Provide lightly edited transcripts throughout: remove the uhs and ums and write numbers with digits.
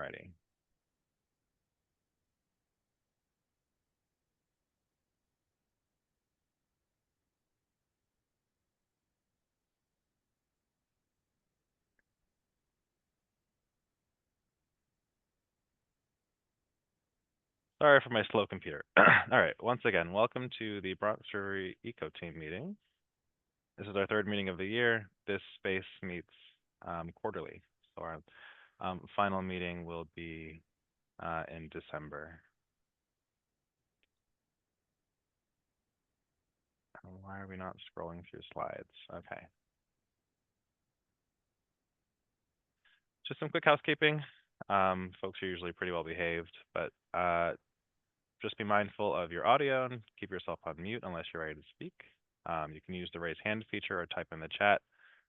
Alrighty. Sorry for my slow computer. All right, once again, welcome to the Bronx River Eco Team meeting. This is our third meeting of the year. This space meets quarterly, so our final meeting will be in December. Why are we not scrolling through slides? Okay. Just some quick housekeeping. Folks are usually pretty well behaved, but just be mindful of your audio and keep yourself on mute unless you're ready to speak. You can use the raise hand feature or type in the chat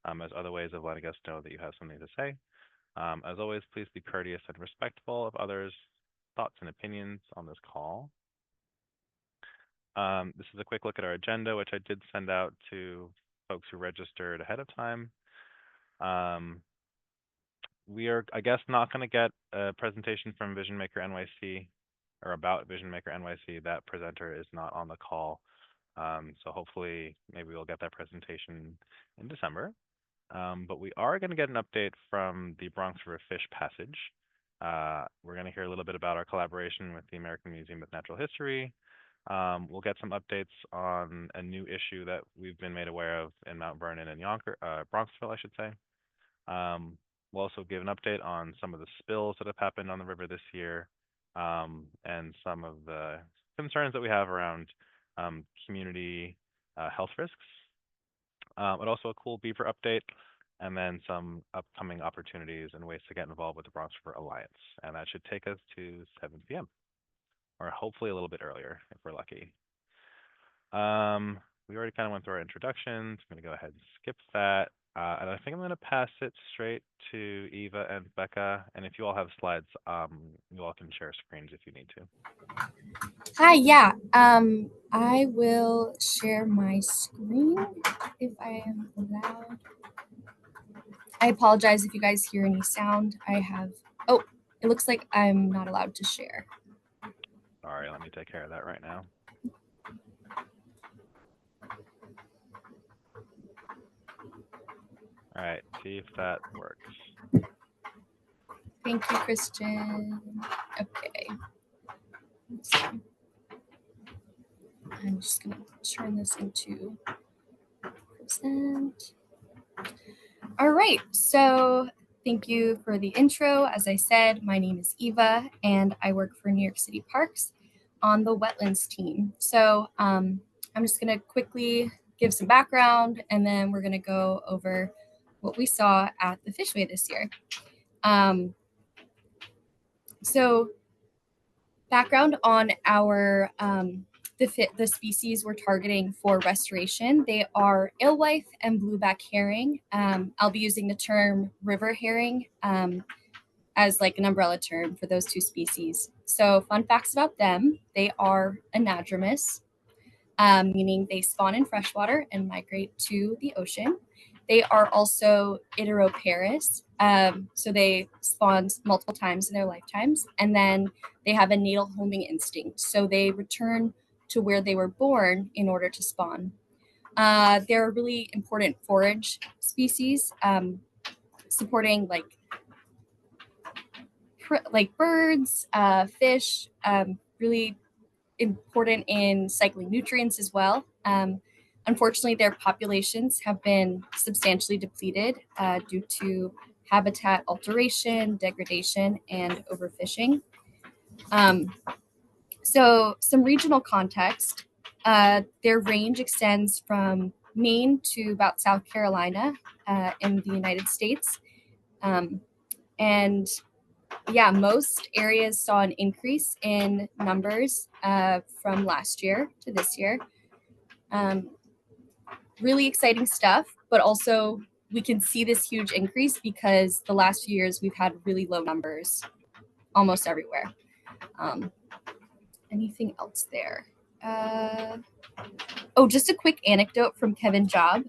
as other ways of letting us know that you have something to say. As always, please be courteous and respectful of others' thoughts and opinions on this call. This is a quick look at our agenda, which I did send out to folks who registered ahead of time. We are, I guess, not going to get a presentation from Vision Maker NYC or about Vision Maker NYC. That presenter is not on the call. So hopefully maybe we'll get that presentation in December. But we are going to get an update from the Bronx River Fish Passage. We're going to hear a little bit about our collaboration with the American Museum of Natural History. We'll get some updates on a new issue that we've been made aware of in Mount Vernon and Bronxville, I should say. We'll also give an update on some of the spills that have happened on the river this year, and some of the concerns that we have around community health risks. But also a cool beaver update, and then some upcoming opportunities and ways to get involved with the Bronx River Alliance. And that should take us to 7 p.m. or hopefully a little bit earlier if we're lucky. We already kind of went through our introductions. I'm going to go ahead and skip that. And I think I'm going to pass it straight to Eva and Becca. And if you all have slides, you all can share screens if you need to. Hi, yeah. I will share my screen if I am allowed. I apologize if you guys hear any sound. Oh, it looks like I'm not allowed to share. All right, let me take care of that right now. All right, see if that works. Thank you, Christian. Okay. Let's see. I'm just going to turn this into present. All right, so thank you for the intro. As I said, my name is Eva, and I work for New York City Parks on the wetlands team. So I'm just going to quickly give some background, and then we're going to go over what we saw at the Fishway this year. So background on our the species we're targeting for restoration. They are alewife and blueback herring. I'll be using the term river herring as like an umbrella term for those two species. So fun facts about them: they are anadromous, meaning they spawn in freshwater and migrate to the ocean. They are also idiroparous, so they spawn multiple times in their lifetimes, and then they have a natal homing instinct, so they return to where they were born in order to spawn. They're a really important forage species, supporting like birds, fish, really important in cycling nutrients as well. Unfortunately, their populations have been substantially depleted due to habitat alteration, degradation, and overfishing. So some regional context, their range extends from Maine to about South Carolina in the United States. And yeah, most areas saw an increase in numbers from last year to this year. Really exciting stuff, but also we can see this huge increase because the last few years we've had really low numbers almost everywhere. Anything else there? Just a quick anecdote from Kevin Job,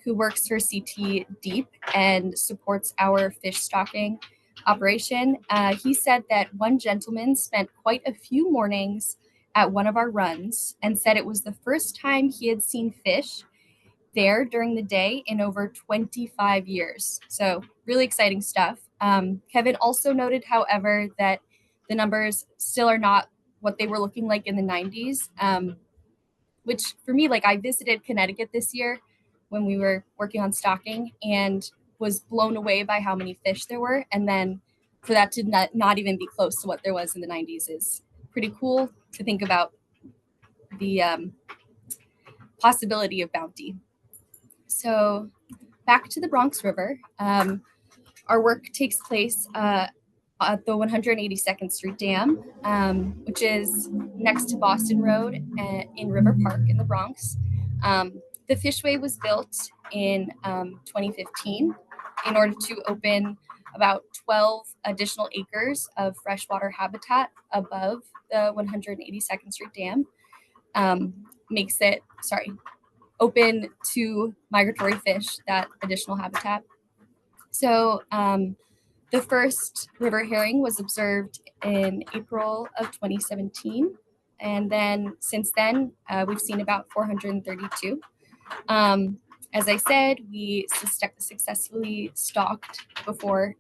who works for CT Deep and supports our fish stocking operation. He said that one gentleman spent quite a few mornings at one of our runs and said it was the first time he had seen fish there during the day in over 25 years. So, really exciting stuff. Kevin also noted, however, that the numbers still are not what they were looking like in the 90s, which for me, like I visited Connecticut this year when we were working on stocking and was blown away by how many fish there were. And then for that to not even be close to what there was in the 90s is pretty cool to think about the possibility of bounty. So back to the Bronx River. Our work takes place at the 182nd Street Dam, which is next to Boston Road in River Park in the Bronx. The Fishway was built in 2015 in order to open about 12 additional acres of freshwater habitat above the 182nd Street Dam. Makes it, open to migratory fish, that additional habitat. So the first river herring was observed in April of 2017. And then since then, we've seen about 432. As I said, we successfully stalked before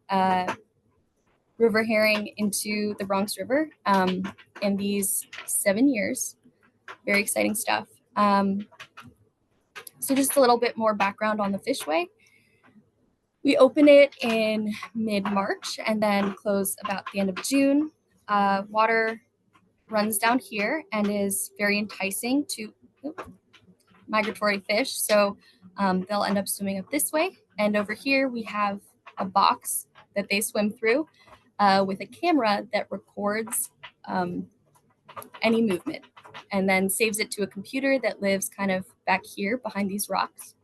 river herring into the Bronx River in these 7 years. Very exciting stuff. So just a little bit more background on the Fishway. We open it in mid-March and then close about the end of June. Water runs down here and is very enticing to migratory fish. So they'll end up swimming up this way. And over here we have a box that they swim through with a camera that records any movement and then saves it to a computer that lives kind of back here behind these rocks.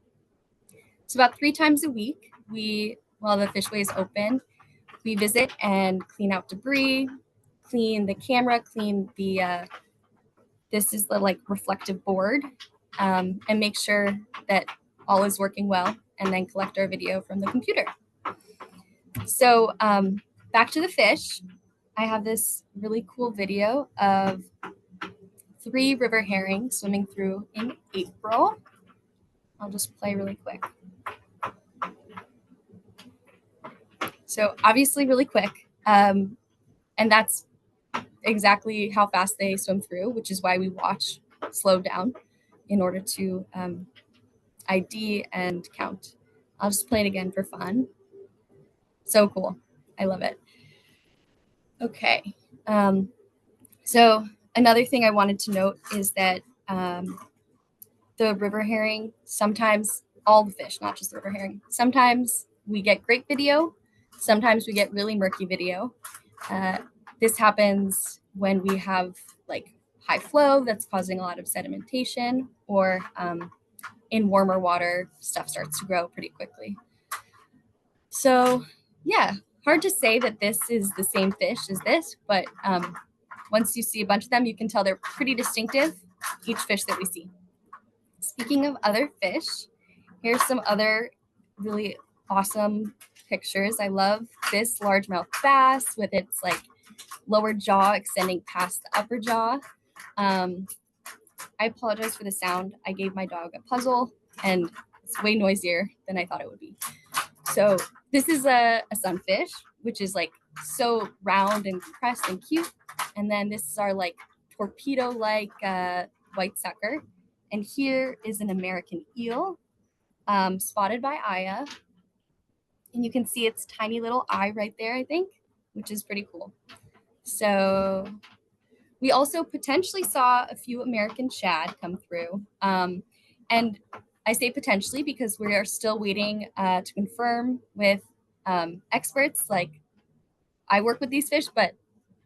So about 3 times a week, while the Fishway is open, we visit and clean out debris, clean the camera, clean the this is the like reflective board, and make sure that all is working well, and then collect our video from the computer. So back to the fish, I have this really cool video of 3 river herring swimming through in April. I'll just play really quick. So obviously really quick. And that's exactly how fast they swim through, which is why we watch slow down in order to ID and count. I'll just play it again for fun. So cool. I love it. Okay. So another thing I wanted to note is that the river herring, sometimes all the fish, not just the river herring, sometimes we get great video, sometimes we get really murky video. This happens when we have like high flow that's causing a lot of sedimentation, or in warmer water, stuff starts to grow pretty quickly. So yeah, hard to say that this is the same fish as this, but once you see a bunch of them, you can tell they're pretty distinctive, each fish that we see. Speaking of other fish, here's some other really awesome pictures. I love this largemouth bass with its like lower jaw extending past the upper jaw. I apologize for the sound. I gave my dog a puzzle and it's way noisier than I thought it would be. So this is a sunfish, which is like so round and compressed and cute. And then this is our like torpedo-like white sucker. And here is an American eel spotted by Aya. And you can see its tiny little eye right there, I think, which is pretty cool. So we also potentially saw a few American shad come through. And I say potentially because we are still waiting to confirm with experts. Like I work with these fish, but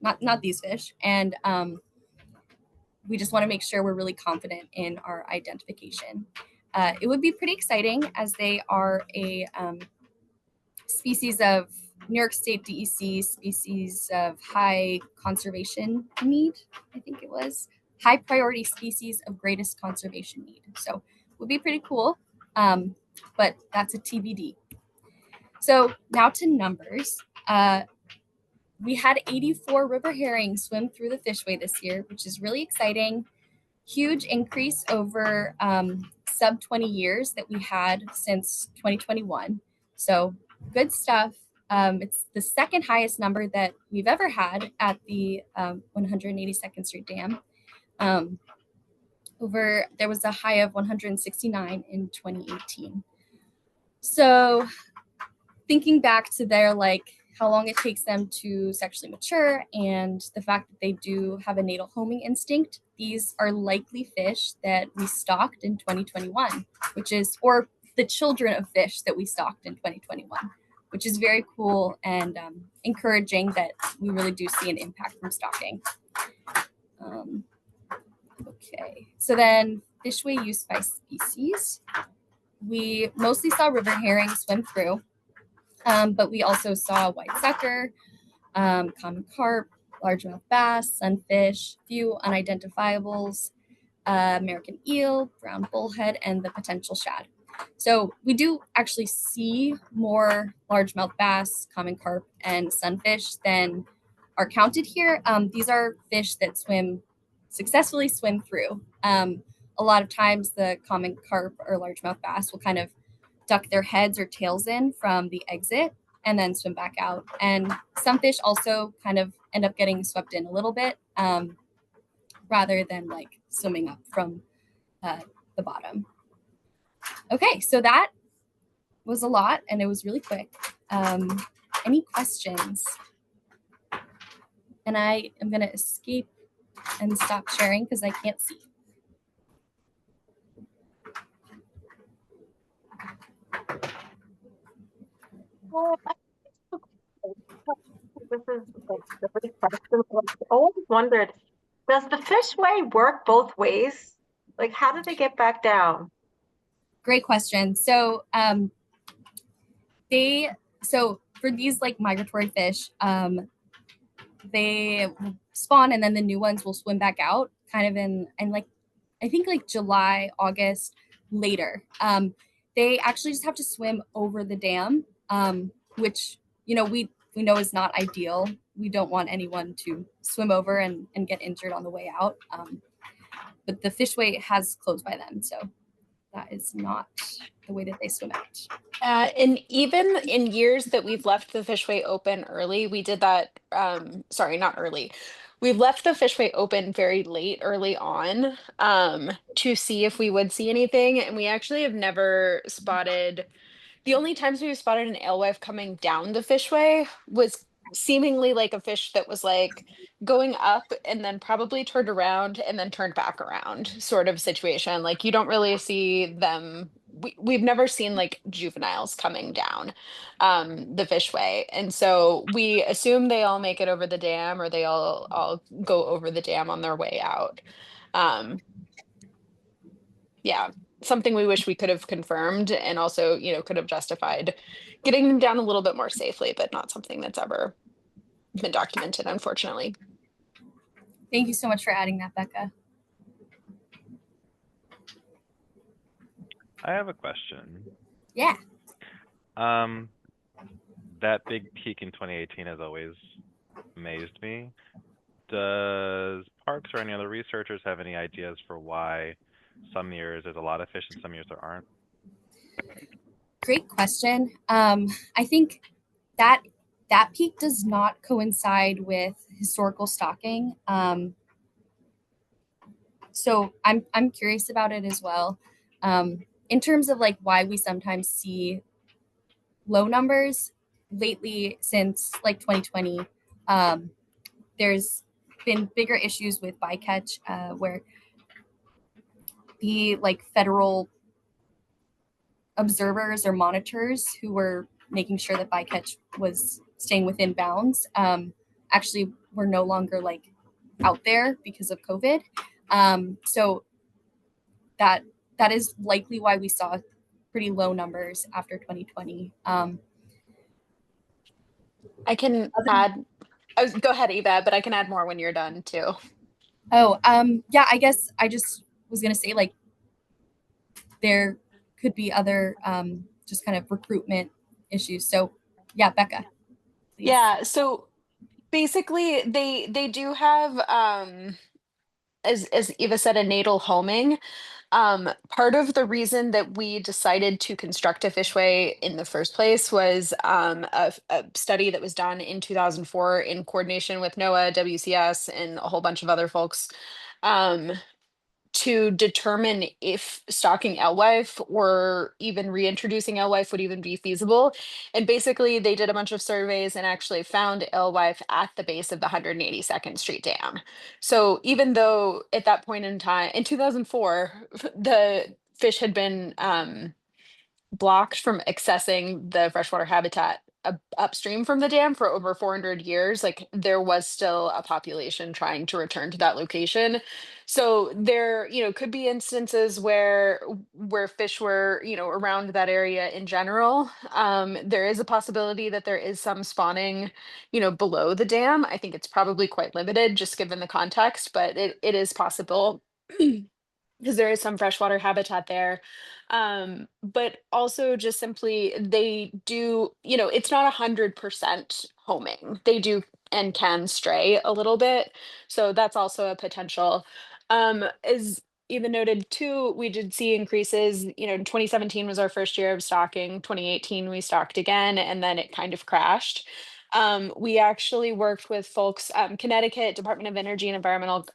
not these fish. And we just want to make sure we're really confident in our identification. It would be pretty exciting as they are a species of New York State DEC species of high conservation need, I think it was. High priority species of greatest conservation need. So it would be pretty cool, but that's a TBD. So now to numbers. we had 84 river herring swim through the fishway this year, which is really exciting. Huge increase over sub 20 years that we had since 2021. So good stuff. It's the second highest number that we've ever had at the 182nd Street Dam. There was a high of 169 in 2018. So thinking back to their how long it takes them to sexually mature and the fact that they do have a natal homing instinct, these are likely fish that we stocked in 2021, or the children of fish that we stocked in 2021, which is very cool and encouraging that we really do see an impact from stocking. Okay, so then fishway use by species. We mostly saw river herring swim through, but we also saw white sucker, common carp, largemouth bass, sunfish, few unidentifiables, American eel, brown bullhead, and the potential shad. So we do actually see more largemouth bass, common carp, and sunfish than are counted here. These are fish that successfully swim through. A lot of times the common carp or largemouth bass will kind of duck their heads or tails in from the exit and then swim back out. And some fish also kind of end up getting swept in a little bit rather than swimming up from the bottom. Okay, so that was a lot and it was really quick. Any questions? And I am going to escape and stop sharing because I can't see. Well, this is the big question. I always wondered, does the fishway work both ways? Like, how do they get back down? Great question. So for these migratory fish, they spawn and then the new ones will swim back out kind of in I think July, August, later. They actually just have to swim over the dam, which we know is not ideal. We don't want anyone to swim over and get injured on the way out. But the fishway has closed by then, so that is not the way that they swim out. And even in years that we've left the fishway open early, we did that. Sorry, not early. We've left the fishway open very late, early on, to see if we would see anything. And we actually have never spotted. The only times we've spotted an alewife coming down the fishway was seemingly like a fish that was going up and then probably turned around and then turned back around sort of situation. You don't really see them. We've never seen juveniles coming down the fishway. And so we assume they all make it over the dam or they all go over the dam on their way out. Yeah, something we wish we could have confirmed and also, could have justified getting them down a little bit more safely, but not something that's ever been documented, unfortunately. Thank you so much for adding that, Becca. I have a question. Yeah. That big peak in 2018 has always amazed me. Does Parks or any other researchers have any ideas for why some years there's a lot of fish and some years there aren't? Great question. I think that peak does not coincide with historical stocking. So I'm curious about it as well. In terms of why we sometimes see low numbers lately since 2020, there's been bigger issues with bycatch where the federal observers or monitors who were making sure that bycatch was staying within bounds actually were no longer out there because of COVID. So that is likely why we saw pretty low numbers after 2020. I can add. Go ahead, Eva, but I can add more when you're done too. Oh, yeah. I guess I just was gonna say there could be other just kind of recruitment issues. So yeah, Becca. Please. Yeah. So basically they do have as Eva said, a natal homing. Part of the reason that we decided to construct a fishway in the first place was a study that was done in 2004 in coordination with NOAA, WCS, and a whole bunch of other folks, um, to determine if stocking alewife or even reintroducing alewife would even be feasible. And basically, they did a bunch of surveys and actually found alewife at the base of the 182nd Street Dam. So even though at that point in time, in 2004, the fish had been blocked from accessing the freshwater habitat upstream from the dam for over 400 years, like there was still a population trying to return to that location. So there, could be instances where fish were, around that area in general. There is a possibility that there is some spawning, below the dam. I think it's probably quite limited just given the context, but it is possible. Because there is some freshwater habitat there. But also just simply they do, it's not 100% homing. They do and can stray a little bit. So that's also a potential. As even noted too, we did see increases, 2017 was our first year of stocking. 2018 we stocked again, and then it kind of crashed. We actually worked with folks, Connecticut Department of Energy and Environmental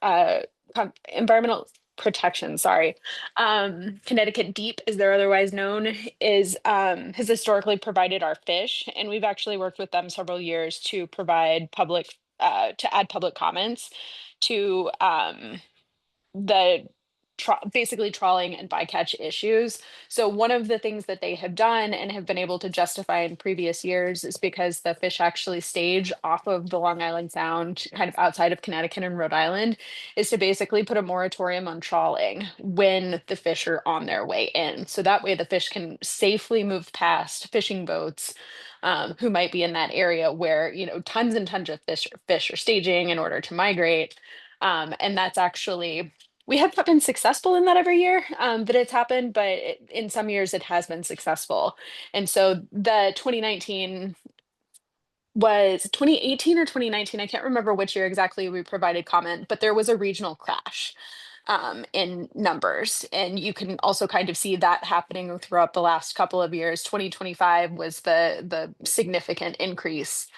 Protection, sorry. Connecticut Deep, as they're otherwise known, is has historically provided our fish, and we've actually worked with them several years to provide to add public comments to the basically trawling and bycatch issues. So one of the things that they have done and have been able to justify in previous years is because the fish actually stage off of the Long Island Sound, kind of outside of Connecticut and Rhode Island, is to basically put a moratorium on trawling when the fish are on their way in. So that way the fish can safely move past fishing boats who might be in that area where, tons and tons of fish are staging in order to migrate. And that's actually, we have not been successful in that every year that it's happened, but in some years it has been successful. And so the 2019 was 2018 or 2019, I can't remember which year exactly we provided comment, but there was a regional crash in numbers. And you can also kind of see that happening throughout the last couple of years. 2025 was the significant increase,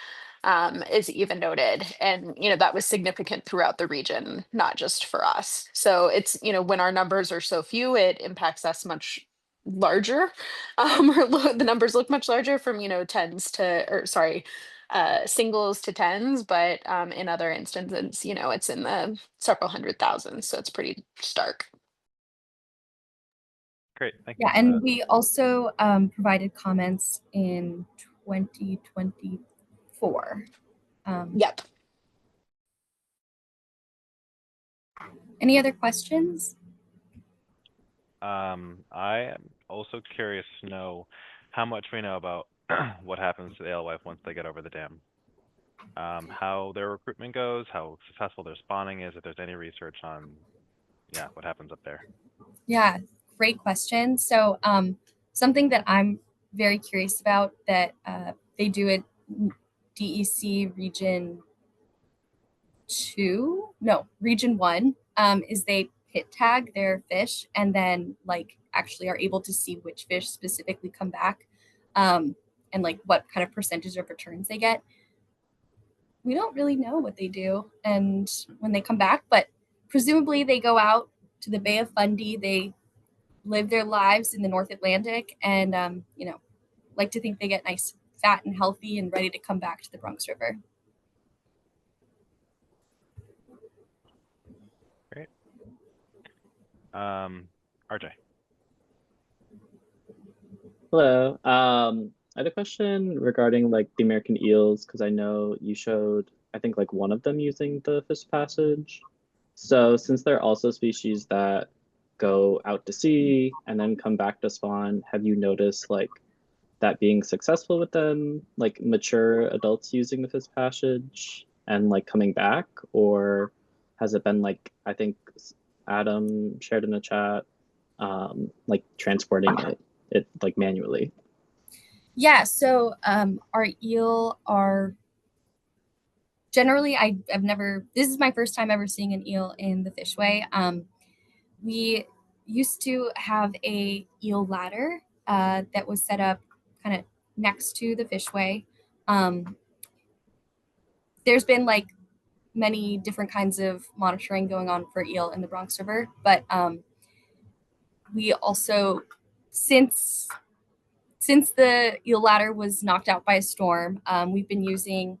is even noted. And, that was significant throughout the region, not just for us. So it's, when our numbers are so few, it impacts us much larger. The numbers look much larger from, singles to tens, but in other instances, it's in the several hundred thousand. So it's pretty stark. Great, thank you. Yeah, and we also provided comments in 2024. Yep. Any other questions? I am also curious to know how much we know about what happens to the alewife once they get over the dam. How their recruitment goes, how successful their spawning is, if there's any research on, what happens up there. Yeah, great question. So something that I'm very curious about that they do at DEC Region 1, is they pit tag their fish and then actually are able to see which fish specifically come back, and what kind of percentage of returns they get. We don't really know what they do and when they come back, but presumably they go out to the Bay of Fundy. They live their lives in the North Atlantic and, like to think they get nice, fat and healthy and ready to come back to the Bronx River. Great. RJ. Hello. I had a question regarding the American eels, because I know you showed, I think one of them using the fish passage. So since they're also species that go out to sea and then come back to spawn, have you noticed that being successful with them, mature adults using the fish passage and coming back? Or has it been I think Adam shared in the chat, transporting it generally, I've never. This is my first time ever seeing an eel in the fishway. We used to have a eel ladder that was set up kind of next to the fishway. There's been like many different kinds of monitoring going on for eel in the Bronx River, but we also since the eel ladder was knocked out by a storm, we've been using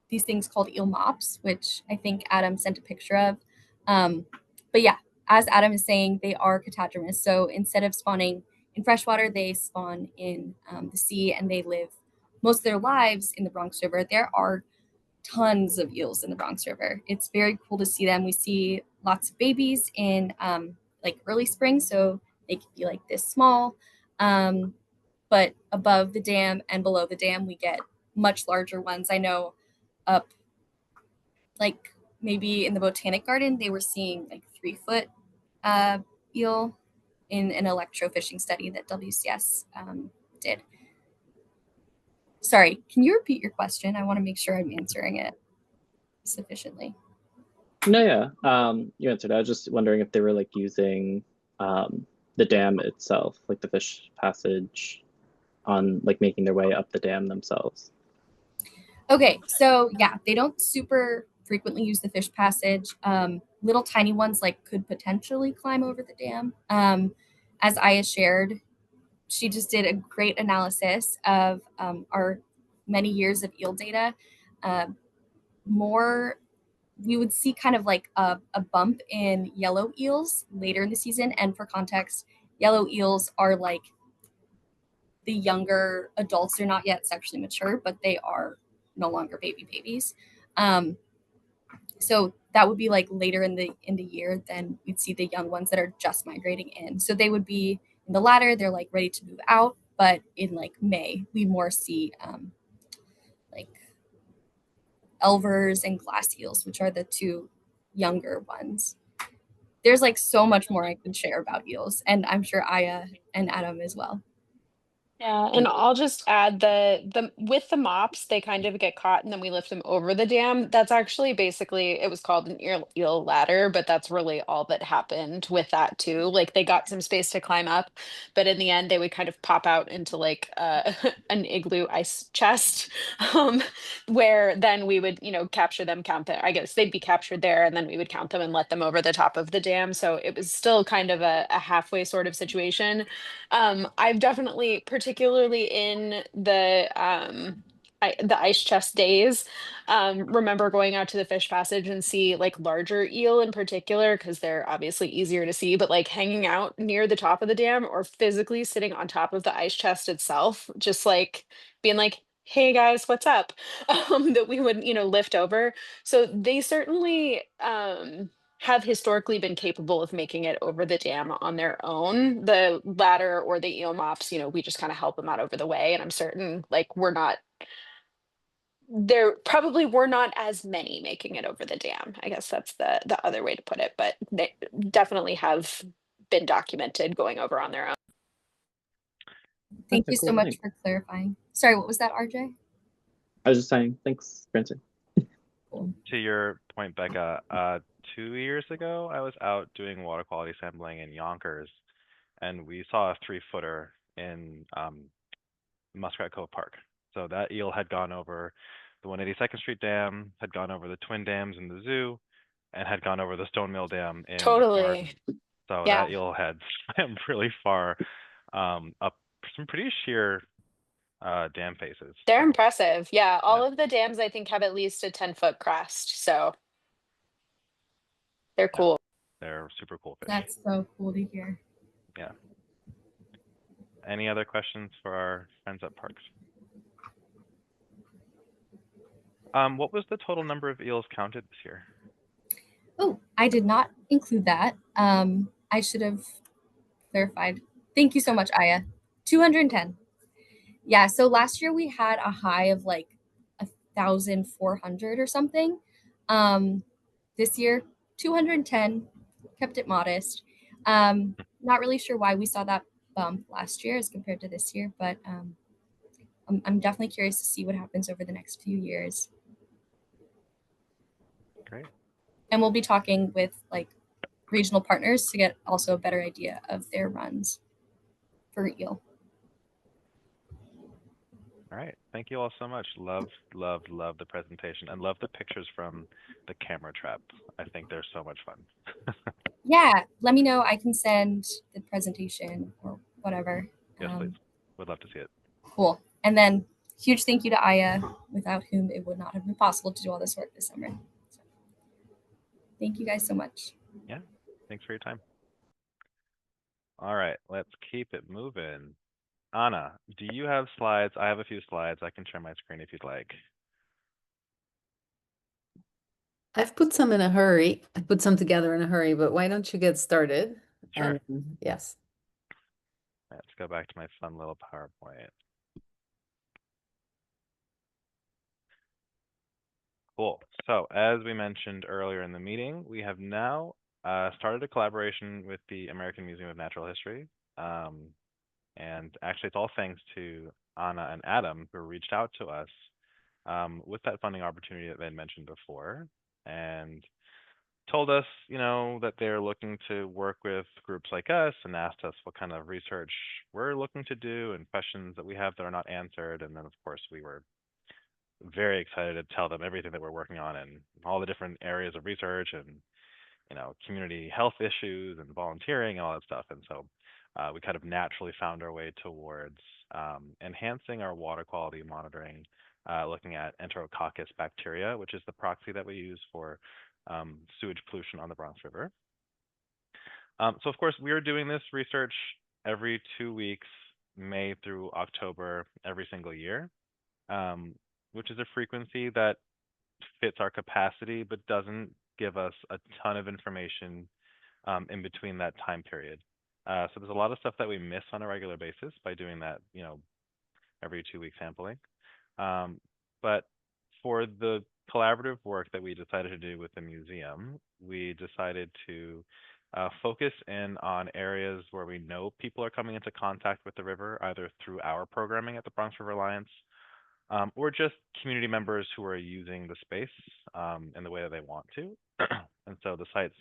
these things called eel mops, which I think Adam sent a picture of. But yeah, as Adam is saying, they are catadromous. So instead of spawning in freshwater, they spawn in the sea, and they live most of their lives in the Bronx River. There are tons of eels in the Bronx River. It's very cool to see them. We see lots of babies in like early spring, so they could be like this small. But above the dam and below the dam, we get much larger ones. I know up like maybe in the botanic garden, they were seeing like 3-foot eel in an electrofishing study that WCS did. Sorry, can you repeat your question? I want to make sure I'm answering it sufficiently. No, yeah. You answered. I was just wondering if they were like using the dam itself, like the fish passage, on like making their way up the dam themselves. Okay, so yeah, they don't super frequently use the fish passage. Little tiny ones like could potentially climb over the dam. As Aya shared, she just did a great analysis of our many years of eel data. We would see kind of like a bump in yellow eels later in the season. And for context, yellow eels are like the younger adults. They're not yet sexually mature, but they are no longer babies. So that would be like later in the year. Then we'd see the young ones that are just migrating in. So they would be in the ladder. They're like ready to move out. But in like May, we more see like elvers and glass eels, which are the two younger ones. There's like so much more I could share about eels, and I'm sure Aya and Adam as well. Yeah, and I'll just add the with the mops, they kind of get caught and then we lift them over the dam. That's actually basically it was called an eel ladder, but that's really all that happened with that too. Like they got some space to climb up, but in the end they would kind of pop out into like an igloo ice chest, um, where then we would, capture them, count them. I guess they'd be captured there, and then we would count them and let them over the top of the dam. So it was still kind of a halfway sort of situation. I've definitely, particularly in the ice chest days, remember going out to the fish passage and see like larger eel in particular because they're obviously easier to see, but like hanging out near the top of the dam or physically sitting on top of the ice chest itself, just like being like, "Hey guys, what's up?" That we would, lift over. So they certainly have historically been capable of making it over the dam on their own. The ladder or the eel mops, we just kind of help them out over the way. And I'm certain like there probably were not as many making it over the dam. I guess that's the other way to put it, but they definitely have been documented going over on their own. Thank Okay, you so cool, much thanks. for clarifying. Sorry, what was that, RJ? I was just saying, thanks for answering. Cool. To your point, Becca, 2 years ago, I was out doing water quality sampling in Yonkers, and we saw a 3-footer in Muskrat Cove Park. So that eel had gone over the 182nd Street Dam, had gone over the twin dams in the zoo, and had gone over the Stone Mill Dam in the garden. Totally. So Yeah. that eel had swam really far up some pretty sheer dam faces. They're So impressive. Yeah. All yeah, of the dams, I think, have at least a 10-foot crest. So they're yeah, cool. they're super cool fish. That's so cool to hear. Yeah. Any other questions for our friends at Parks? What was the total number of eels counted this year? Oh, I did not include that. I should have clarified. Thank you so much, Aya. 210. Yeah, so last year we had a high of like 1,400 or something. This year, 210, kept it modest. Not really sure why we saw that bump last year as compared to this year, but I'm definitely curious to see what happens over the next few years. Great. And we'll be talking with like regional partners to get also a better idea of their runs for eel. All right. Thank you all so much. Love the presentation and love the pictures from the camera trap. I think they're so much fun. Yeah, let me know. I can send the presentation or whatever. Yes, please. Would love to see it. Cool. And then huge thank you to Aya, without whom it would not have been possible to do all this work this summer. So, thank you guys so much. Yeah. Thanks for your time. All right. Let's keep it moving. Anna, do you have slides? I have a few slides. I can share my screen if you'd like. I've put some in a hurry. I put some together in a hurry, but why don't you get started? Sure. And yes. Let's go back to my fun little PowerPoint. Cool. So as we mentioned earlier in the meeting, we have now started a collaboration with the American Museum of Natural History. And actually, it's all thanks to Anna and Adam, who reached out to us with that funding opportunity that they had mentioned before, and told us, that they're looking to work with groups like us, and asked us what kind of research we're looking to do and questions that we have that are not answered. And then, of course, we were very excited to tell them everything that we're working on and all the different areas of research and community health issues and volunteering and all that stuff. And so we kind of naturally found our way towards enhancing our water quality monitoring, looking at Enterococcus bacteria, which is the proxy that we use for sewage pollution on the Bronx River. So of course, we are doing this research every 2 weeks, May through October, every single year, which is a frequency that fits our capacity, but doesn't give us a ton of information in between that time period. So there's a lot of stuff that we miss on a regular basis by doing that, every 2 week sampling. But for the collaborative work that we decided to do with the museum, we decided to focus in on areas where we know people are coming into contact with the river, either through our programming at the Bronx River Alliance, or just community members who are using the space in the way that they want to. And so the sites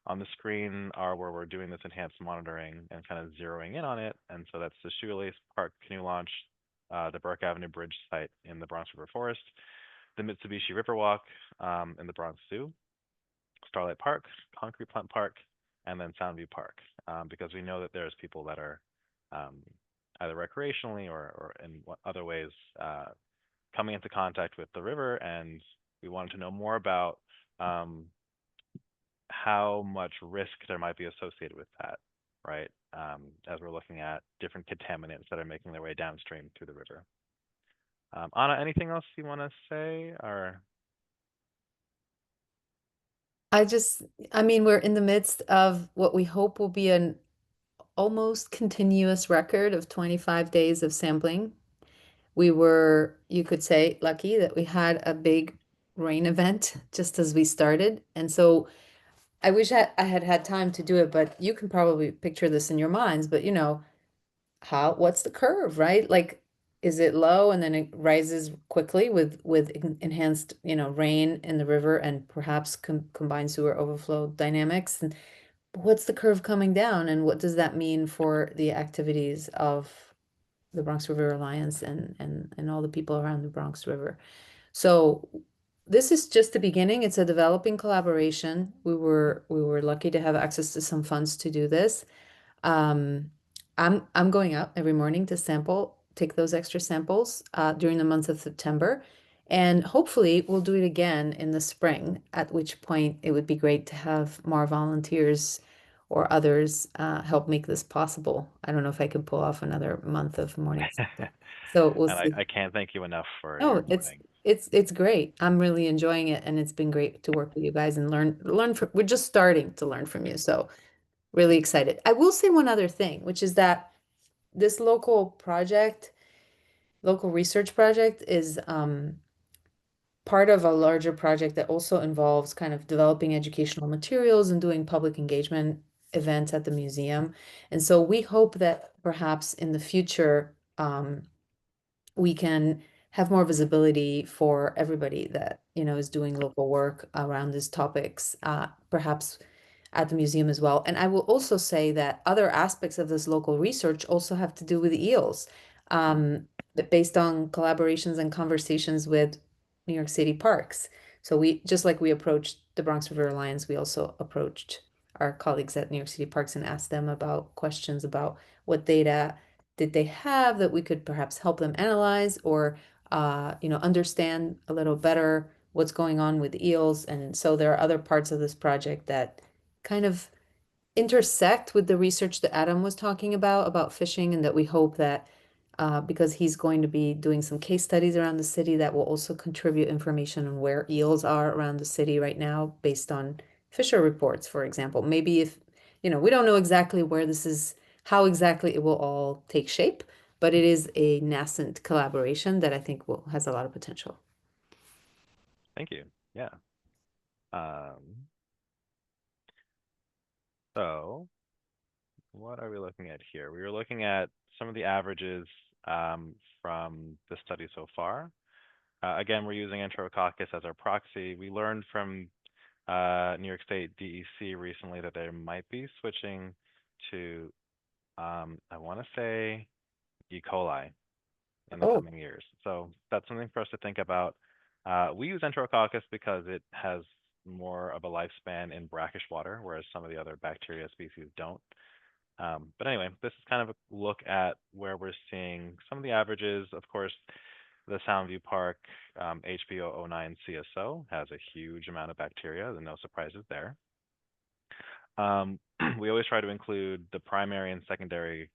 on the screen are where we're doing this enhanced monitoring and kind of zeroing in on it. And so that's the Shoelace Park Canoe Launch, the Burke Avenue Bridge site in the Bronx River Forest, the Mitsubishi Riverwalk in the Bronx Zoo, Starlight Park, Concrete Plant Park, and then Soundview Park, because we know that there's people that are either recreationally or in other ways coming into contact with the river, and we wanted to know more about how much risk there might be associated with that, right? As we're looking at different contaminants that are making their way downstream through the river. Anna, anything else you want to say, or? I mean, we're in the midst of what we hope will be an almost continuous record of 25 days of sampling. We were, you could say, lucky that we had a big rain event just as we started. And so I wish I had had time to do it, but you can probably picture this in your minds. But what's the curve, right? Like, is it low and then it rises quickly with enhanced, rain in the river and perhaps combined sewer overflow dynamics? And what's the curve coming down, and what does that mean for the activities of the Bronx River Alliance and all the people around the Bronx River? So this is just the beginning. It's a developing collaboration. We were lucky to have access to some funds to do this. I'm going out every morning to take those extra samples during the month of September, and hopefully we'll do it again in the spring, at which point it would be great to have more volunteers or others help make this possible. I don't know if I could pull off another month of morning sampling. So we'll And see. I can't thank you enough for Oh, your it's morning. it's great. I'm really enjoying it, and it's been great to work with you guys and learn from. We're just starting to learn from you, so really excited. I will say one other thing, which is that this local research project is part of a larger project that also involves kind of developing educational materials and doing public engagement events at the museum. And so we hope that perhaps in the future we can have more visibility for everybody that, is doing local work around these topics, perhaps at the museum as well. And I will also say that other aspects of this local research also have to do with eels, based on collaborations and conversations with New York City parks. So we, just like we approached the Bronx River Alliance, we also approached our colleagues at New York City Parks and asked them about questions about what data did they have that we could perhaps help them analyze, or understand a little better what's going on with eels. And so there are other parts of this project that kind of intersect with the research that Adam was talking about fishing, and that we hope that, because he's going to be doing some case studies around the city, that will also contribute information on where eels are around the city right now based on fisher reports, for example. Maybe if, we don't know exactly where this is, how exactly it will all take shape, but it is a nascent collaboration that I think has a lot of potential. Thank you. Yeah. Um, so what are we looking at here? We were looking at some of the averages from the study so far. Again, we're using Enterococcus as our proxy. We learned from New York State DEC recently that they might be switching to, I want to say, E. coli in the Oh, coming years. So that's something for us to think about. We use Enterococcus because it has more of a lifespan in brackish water, whereas some of the other bacteria species don't. But anyway, this is kind of a look at where we're seeing some of the averages. Of course, the Soundview Park HPO09 CSO has a huge amount of bacteria, and no surprises there. We always try to include the primary and secondary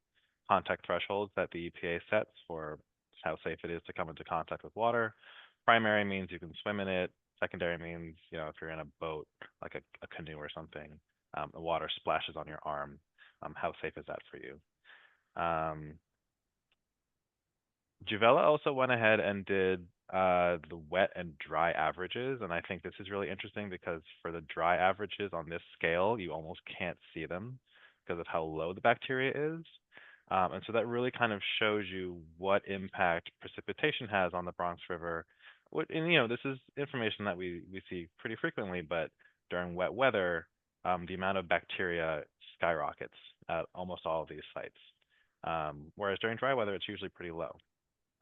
contact thresholds that the EPA sets for how safe it is to come into contact with water. Primary means you can swim in it. Secondary means, if you're in a boat, like a canoe or something, the water splashes on your arm. How safe is that for you? Juvella also went ahead and did the wet and dry averages, and I think this is really interesting because for the dry averages on this scale, you almost can't see them because of how low the bacteria is. And so that really kind of shows you what impact precipitation has on the Bronx River. And this is information that we see pretty frequently, but during wet weather, the amount of bacteria skyrockets at almost all of these sites. Whereas during dry weather, it's usually pretty low.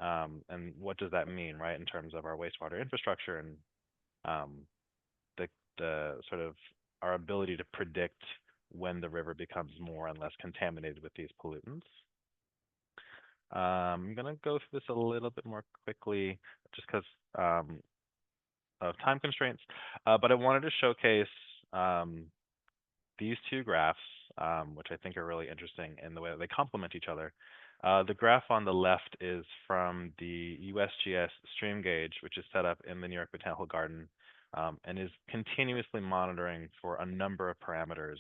And what does that mean, right, in terms of our wastewater infrastructure and the sort of our ability to predict when the river becomes more and less contaminated with these pollutants. I'm going to go through this a little bit more quickly just because of time constraints, but I wanted to showcase these two graphs, which I think are really interesting in the way that they complement each other. The graph on the left is from the USGS stream gauge, which is set up in the New York Botanical Garden and is continuously monitoring for a number of parameters.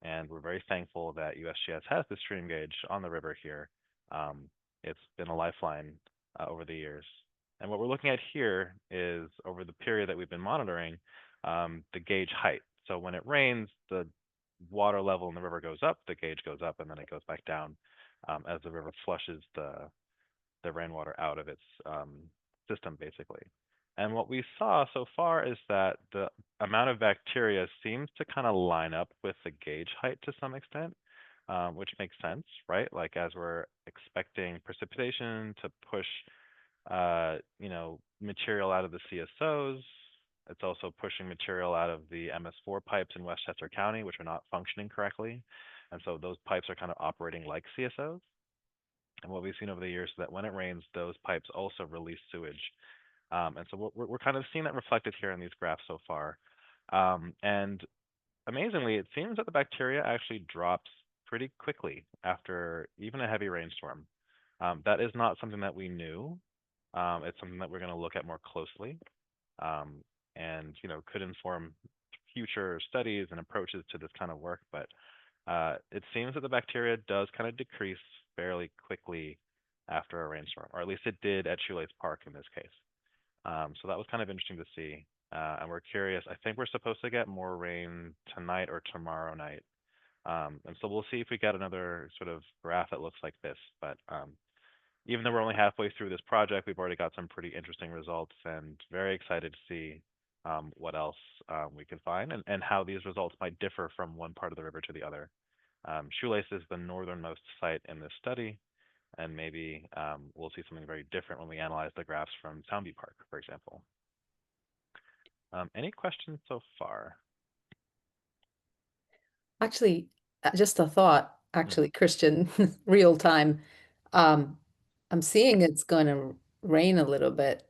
And we're very thankful that USGS has the stream gauge on the river here. It's been a lifeline over the years. And what we're looking at here is over the period that we've been monitoring, the gauge height. So when it rains, the water level in the river goes up, the gauge goes up, and then it goes back down as the river flushes the rainwater out of its system, basically. And what we saw so far is that the amount of bacteria seems to kind of line up with the gauge height to some extent, which makes sense, right? Like as we're expecting precipitation to push, material out of the CSOs, it's also pushing material out of the MS4 pipes in Westchester County, which are not functioning correctly. And so those pipes are kind of operating like CSOs. And what we've seen over the years is that when it rains, those pipes also release sewage. And so we're kind of seeing that reflected here in these graphs so far. And amazingly, it seems that the bacteria actually drops pretty quickly after even a heavy rainstorm. That is not something that we knew. It's something that we're going to look at more closely. And could inform future studies and approaches to this kind of work. But it seems that the bacteria does kind of decrease fairly quickly after a rainstorm, or at least it did at Shoelace Park in this case. So that was kind of interesting to see. And we're curious. I think we're supposed to get more rain tonight or tomorrow night. And so we'll see if we get another sort of graph that looks like this. But even though we're only halfway through this project, we've already got some pretty interesting results, and very excited to see what else we can find, and how these results might differ from one part of the river to the other. Shoelace is the northernmost site in this study, and maybe we'll see something very different when we analyze the graphs from Soundview Park, for example. Any questions so far? Actually, just a thought, actually, Christian, real time. Um, I'm seeing it's going to rain a little bit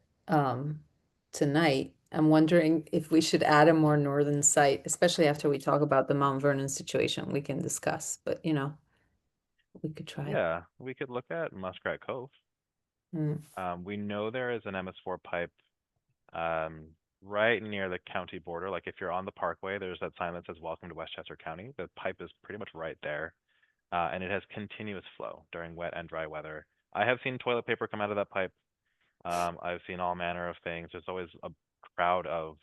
tonight. I'm wondering if we should add a more northern site, especially after we talk about the Mount Vernon situation we can discuss, but you know, we could try. Yeah, we could look at Muskrat Cove. Mm. We know there is an MS4 pipe um, right near the county border. Like if you're on the parkway, there's that sign that says "Welcome to Westchester County." The pipe is pretty much right there, and it has continuous flow during wet and dry weather. I have seen toilet paper come out of that pipe. I've seen all manner of things. There's always a crowd of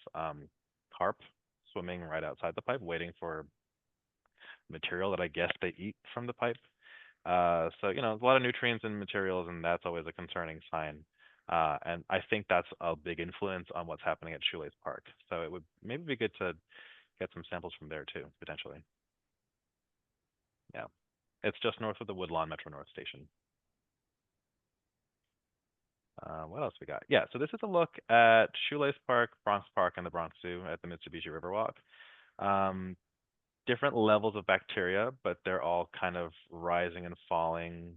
carp swimming right outside the pipe, waiting for material that I guess they eat from the pipe. So, you know, a lot of nutrients and materials, and that's always a concerning sign. And I think that's a big influence on what's happening at Shoelace Park. So it would maybe be good to get some samples from there too, potentially. Yeah. It's just north of the Woodlawn Metro North Station. What else we got? Yeah, so this is a look at Shoelace Park, Bronx Park, and the Bronx Zoo at the Mitsubishi Riverwalk. Different levels of bacteria, but they're all kind of rising and falling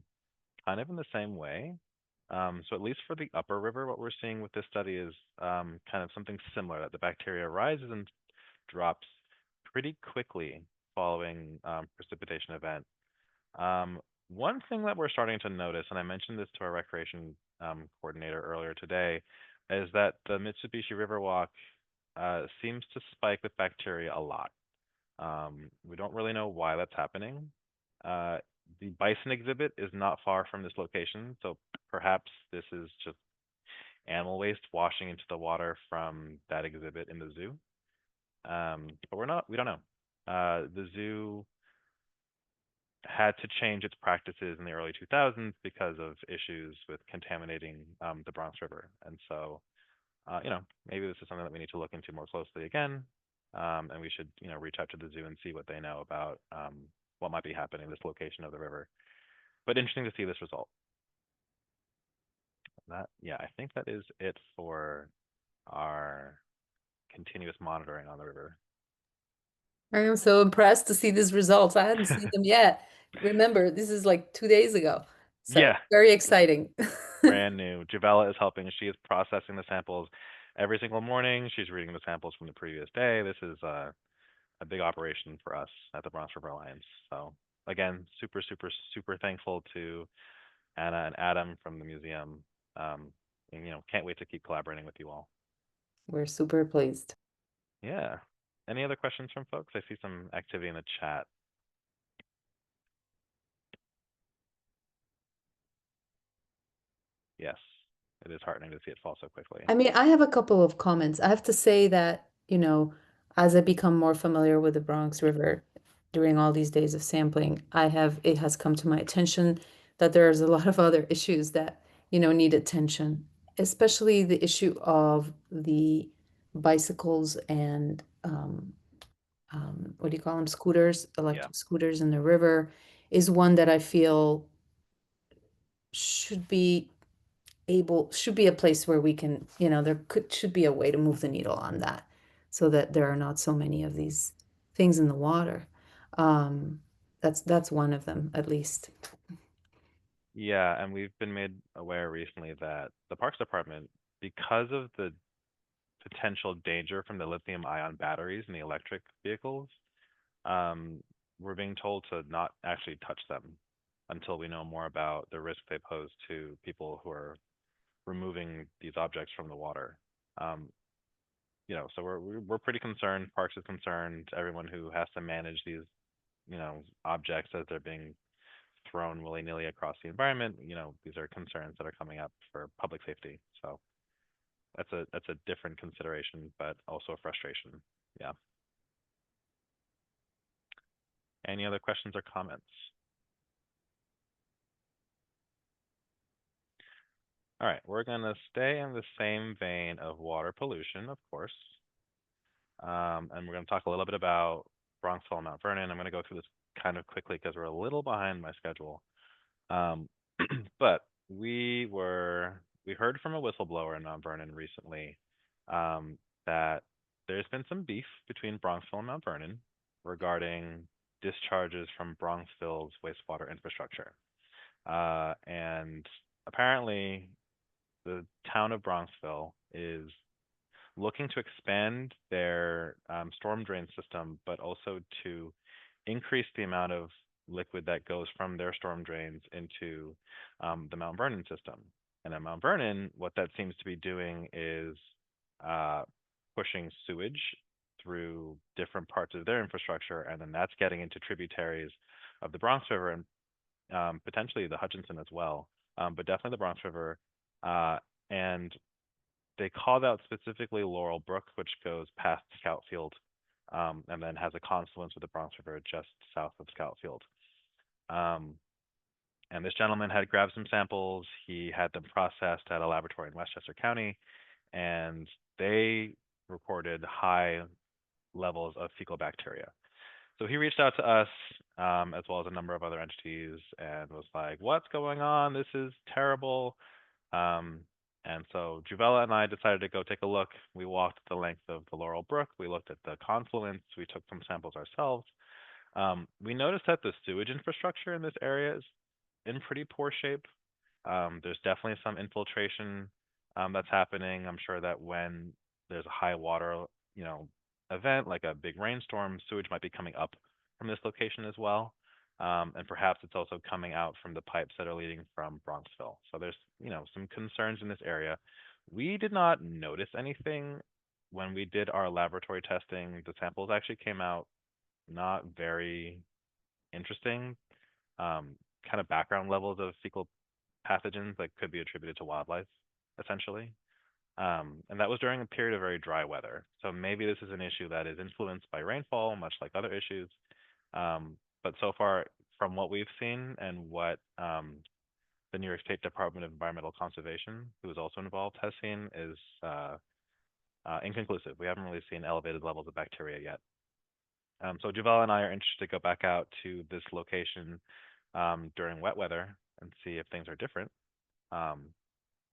kind of in the same way. So at least for the upper river, what we're seeing with this study is kind of something similar, that the bacteria rises and drops pretty quickly following precipitation event. One thing that we're starting to notice, and I mentioned this to our recreation coordinator earlier today, is that the Mitsubishi Riverwalk seems to spike with bacteria a lot. We don't really know why that's happening. The bison exhibit is not far from this location, so perhaps this is just animal waste washing into the water from that exhibit in the zoo. But we don't know. The zoo had to change its practices in the early 2000s because of issues with contaminating the Bronx River. And so, you know, maybe this is something that we need to look into more closely again. And we should, you know, reach out to the zoo and see what they know about what might be happening in this location of the river. But interesting to see this result. Yeah, I think that is it for our continuous monitoring on the river. I am so impressed to see these results. I hadn't seen them yet. Remember, this is like 2 days ago. So Yeah. very exciting. Brand new. Javella is helping. She is processing the samples every single morning. She's reading the samples from the previous day. This is a big operation for us at the Bronx River Alliance. So again, super, super, super thankful to Anna and Adam from the museum. And, you know, can't wait to keep collaborating with you all. We're super pleased. Yeah. Any other questions from folks? I see some activity in the chat. Yes, it is heartening to see it fall so quickly. I mean, I have a couple of comments. I have to say that, you know, as I become more familiar with the Bronx River during all these days of sampling, it has come to my attention that there's a lot of other issues that, you know, need attention, especially the issue of the bicycles and what do you call them? Scooters, electric scooters in the river is one that I feel should be a place where we can, you know, should be a way to move the needle on that so that there are not so many of these things in the water. That's one of them, at least. Yeah, and we've been made aware recently that the Parks Department, because of the potential danger from the lithium ion batteries in the electric vehicles, we're being told to not actually touch them until we know more about the risk they pose to people who are removing these objects from the water. You know, so we're pretty concerned. Parks is concerned. Everyone who has to manage these, you know, objects as they're being thrown willy-nilly across the environment, you know, these are concerns that are coming up for public safety. So that's a different consideration, but also a frustration. Yeah. Any other questions or comments? All right, we're gonna stay in the same vein of water pollution, of course. And we're gonna talk a little bit about Bronxville and Mount Vernon. I'm gonna go through this kind of quickly because we're a little behind my schedule. Um, but we heard from a whistleblower in Mount Vernon recently, that there's been some beef between Bronxville and Mount Vernon regarding discharges from Bronxville's wastewater infrastructure. And apparently the town of Bronxville is looking to expand their storm drain system, but also to increase the amount of liquid that goes from their storm drains into the Mount Vernon system. And at Mount Vernon, what that seems to be doing is uh, pushing sewage through different parts of their infrastructure, and then that's getting into tributaries of the Bronx River and potentially the Hutchinson as well, but definitely the Bronx River. And they called out specifically Laurel Brook, which goes past Scout Field, and then has a confluence with the Bronx River just south of Scout Field. Um, and this gentleman had grabbed some samples. He had them processed at a laboratory in Westchester County, and they reported high levels of fecal bacteria. So he reached out to us, as well as a number of other entities, and was like, "What's going on? This is terrible." Um, and so Juvella and I decided to go take a look. We walked the length of the Laurel Brook. We looked at the confluence. We took some samples ourselves. We noticed that the sewage infrastructure in this area is in pretty poor shape. There's definitely some infiltration that's happening. I'm sure that when there's a high water, event like a big rainstorm, sewage might be coming up from this location as well. And perhaps it's also coming out from the pipes that are leading from Bronxville. So there's, some concerns in this area. We did not notice anything when we did our laboratory testing. The samples actually came out not very interesting. Kind of background levels of fecal pathogens that could be attributed to wildlife, essentially. And that was during a period of very dry weather. So maybe this is an issue that is influenced by rainfall, much like other issues. But so far, from what we've seen and what the New York State Department of Environmental Conservation, who is also involved, has seen, is inconclusive. We haven't really seen elevated levels of bacteria yet. So Juval and I are interested to go back out to this location during wet weather and see if things are different. Um,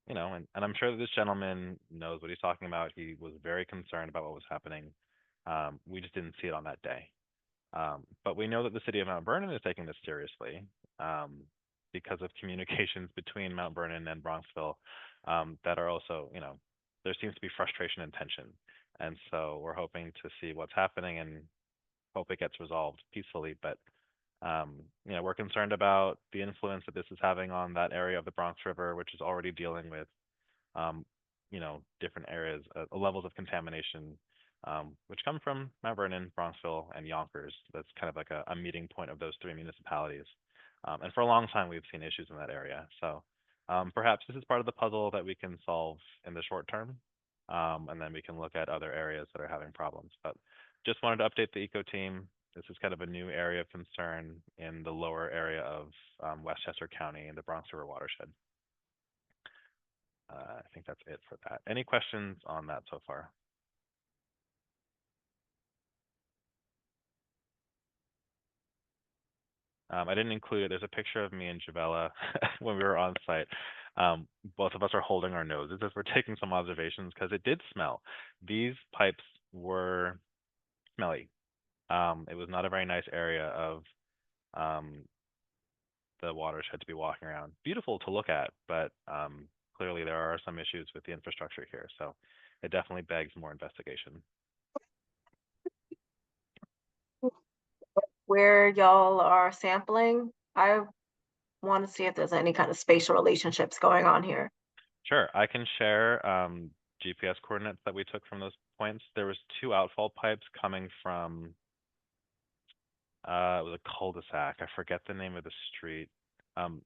and I'm sure that this gentleman knows what he's talking about. He was very concerned about what was happening. We just didn't see it on that day. But we know that the city of Mount Vernon is taking this seriously, because of communications between Mount Vernon and Bronxville, that are also, there seems to be frustration and tension. And so we're hoping to see what's happening and hope it gets resolved peacefully. But we're concerned about the influence that this is having on that area of the Bronx River, which is already dealing with, um, different areas, levels of contamination, which come from Mount Vernon, Bronxville, and Yonkers. That's kind of like a meeting point of those three municipalities. And for a long time, we've seen issues in that area. So perhaps this is part of the puzzle that we can solve in the short term, and then we can look at other areas that are having problems. But just wanted to update the eco team. This is kind of a new area of concern in the lower area of Westchester County and the Bronx River watershed. I think that's it for that. Any questions on that so far? I didn't include it. There's a picture of me and Jabella when we were on site. Both of us are holding our noses as we're taking some observations because it did smell. These pipes were smelly. It was not a very nice area of um, the watershed to be walking around. Beautiful to look at, but clearly there are some issues with the infrastructure here. So it definitely begs more investigation. Where y'all are sampling, I want to see if there's any kind of spatial relationships going on here. Sure, I can share GPS coordinates that we took from those points. There was two outfall pipes coming from it was a cul-de-sac. I forget the name of the street. Um,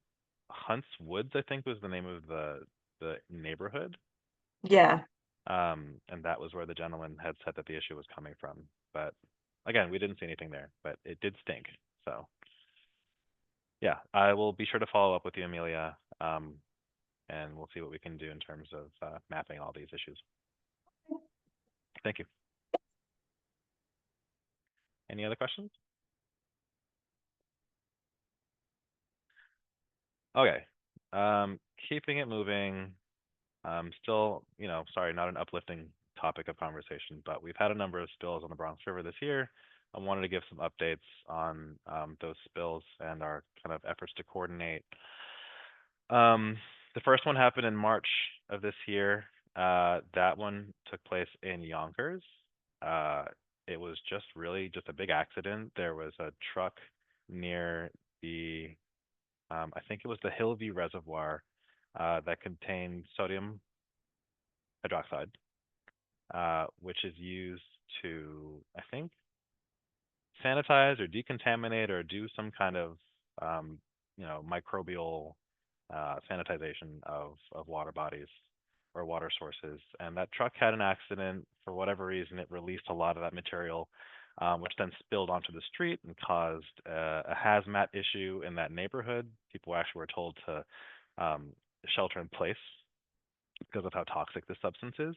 Hunts Woods, I think, was the name of the neighborhood. Yeah. And that was where the gentleman had said that the issue was coming from. But again, we didn't see anything there, but it did stink. So yeah, I will be sure to follow up with you, Amelia, and we'll see what we can do in terms of mapping all these issues. Thank you. Any other questions? Okay. Keeping it moving. Still, sorry, not an uplifting topic of conversation, but we've had a number of spills on the Bronx River this year. I wanted to give some updates on those spills and our kind of efforts to coordinate. The first one happened in March of this year. That one took place in Yonkers. It was just really just a big accident. There was a truck near the, I think it was the Hillview Reservoir, that contained sodium hydroxide, which is used to, I think, sanitize or decontaminate or do some kind of, microbial sanitization of water bodies or water sources. And that truck had an accident. For whatever reason, it released a lot of that material, which then spilled onto the street and caused a hazmat issue in that neighborhood. People actually were told to shelter in place because of how toxic this substance is.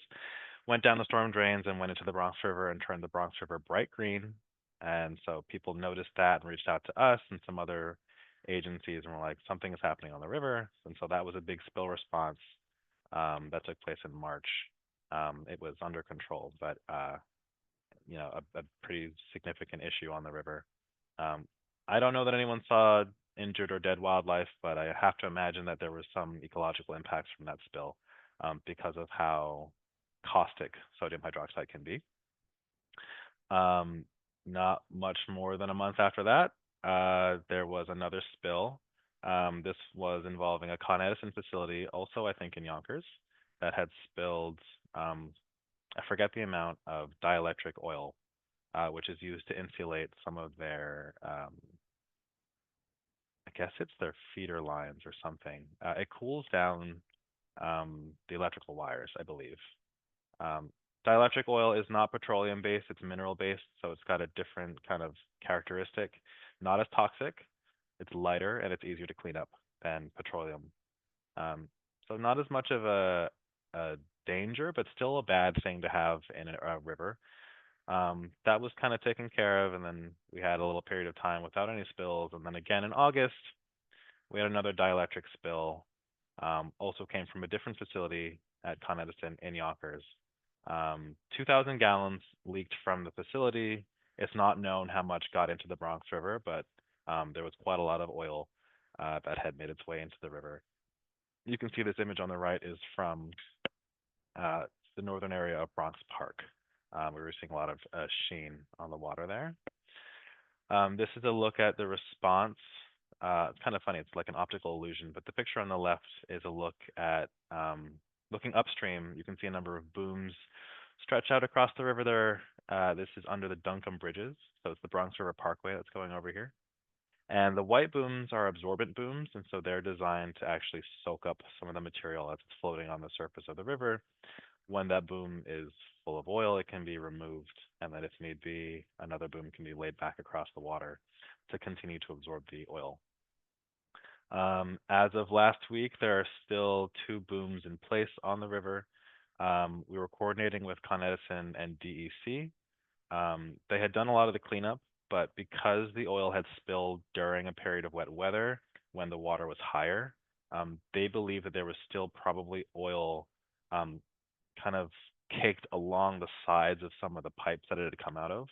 Went down the storm drains and went into the Bronx River and turned the Bronx River bright green. And so people noticed that and reached out to us and some other agencies and were like, something is happening on the river. And so that was a big spill response that took place in March. It was under control, but a pretty significant issue on the river. I don't know that anyone saw injured or dead wildlife, but I have to imagine that there was some ecological impacts from that spill because of how caustic sodium hydroxide can be. Not much more than a month after that, there was another spill. This was involving a Con Edison facility, also I think in Yonkers, that had spilled, I forget the amount of dielectric oil, which is used to insulate some of their, I guess it's their feeder lines or something. It cools down the electrical wires, I believe. Dielectric oil is not petroleum based, it's mineral based, so it's got a different kind of characteristic. Not as toxic, it's lighter, and it's easier to clean up than petroleum. So not as much of a danger, but still a bad thing to have in a river. That was kind of taken care of, and then we had a little period of time without any spills, and then again in August, we had another dielectric spill. Also came from a different facility at Con Edison in Yonkers. 2,000 gallons leaked from the facility. It's not known how much got into the Bronx River, but there was quite a lot of oil that had made its way into the river. You can see this image on the right is from the northern area of Bronx Park. We were seeing a lot of sheen on the water there. This is a look at the response. It's kind of funny, it's like an optical illusion, but the picture on the left is a look at looking upstream. You can see a number of booms stretch out across the river there. This is under the Duncombe Bridges, so it's the Bronx River Parkway that's going over here. And the white booms are absorbent booms, and so they're designed to actually soak up some of the material as it's floating on the surface of the river. When that boom is full of oil, it can be removed, and then if need be, another boom can be laid back across the water to continue to absorb the oil. As of last week, there are still 2 booms in place on the river. We were coordinating with Con Edison and DEC. They had done a lot of the cleanup, but because the oil had spilled during a period of wet weather when the water was higher, they believe that there was still probably oil kind of caked along the sides of some of the pipes that it had come out of,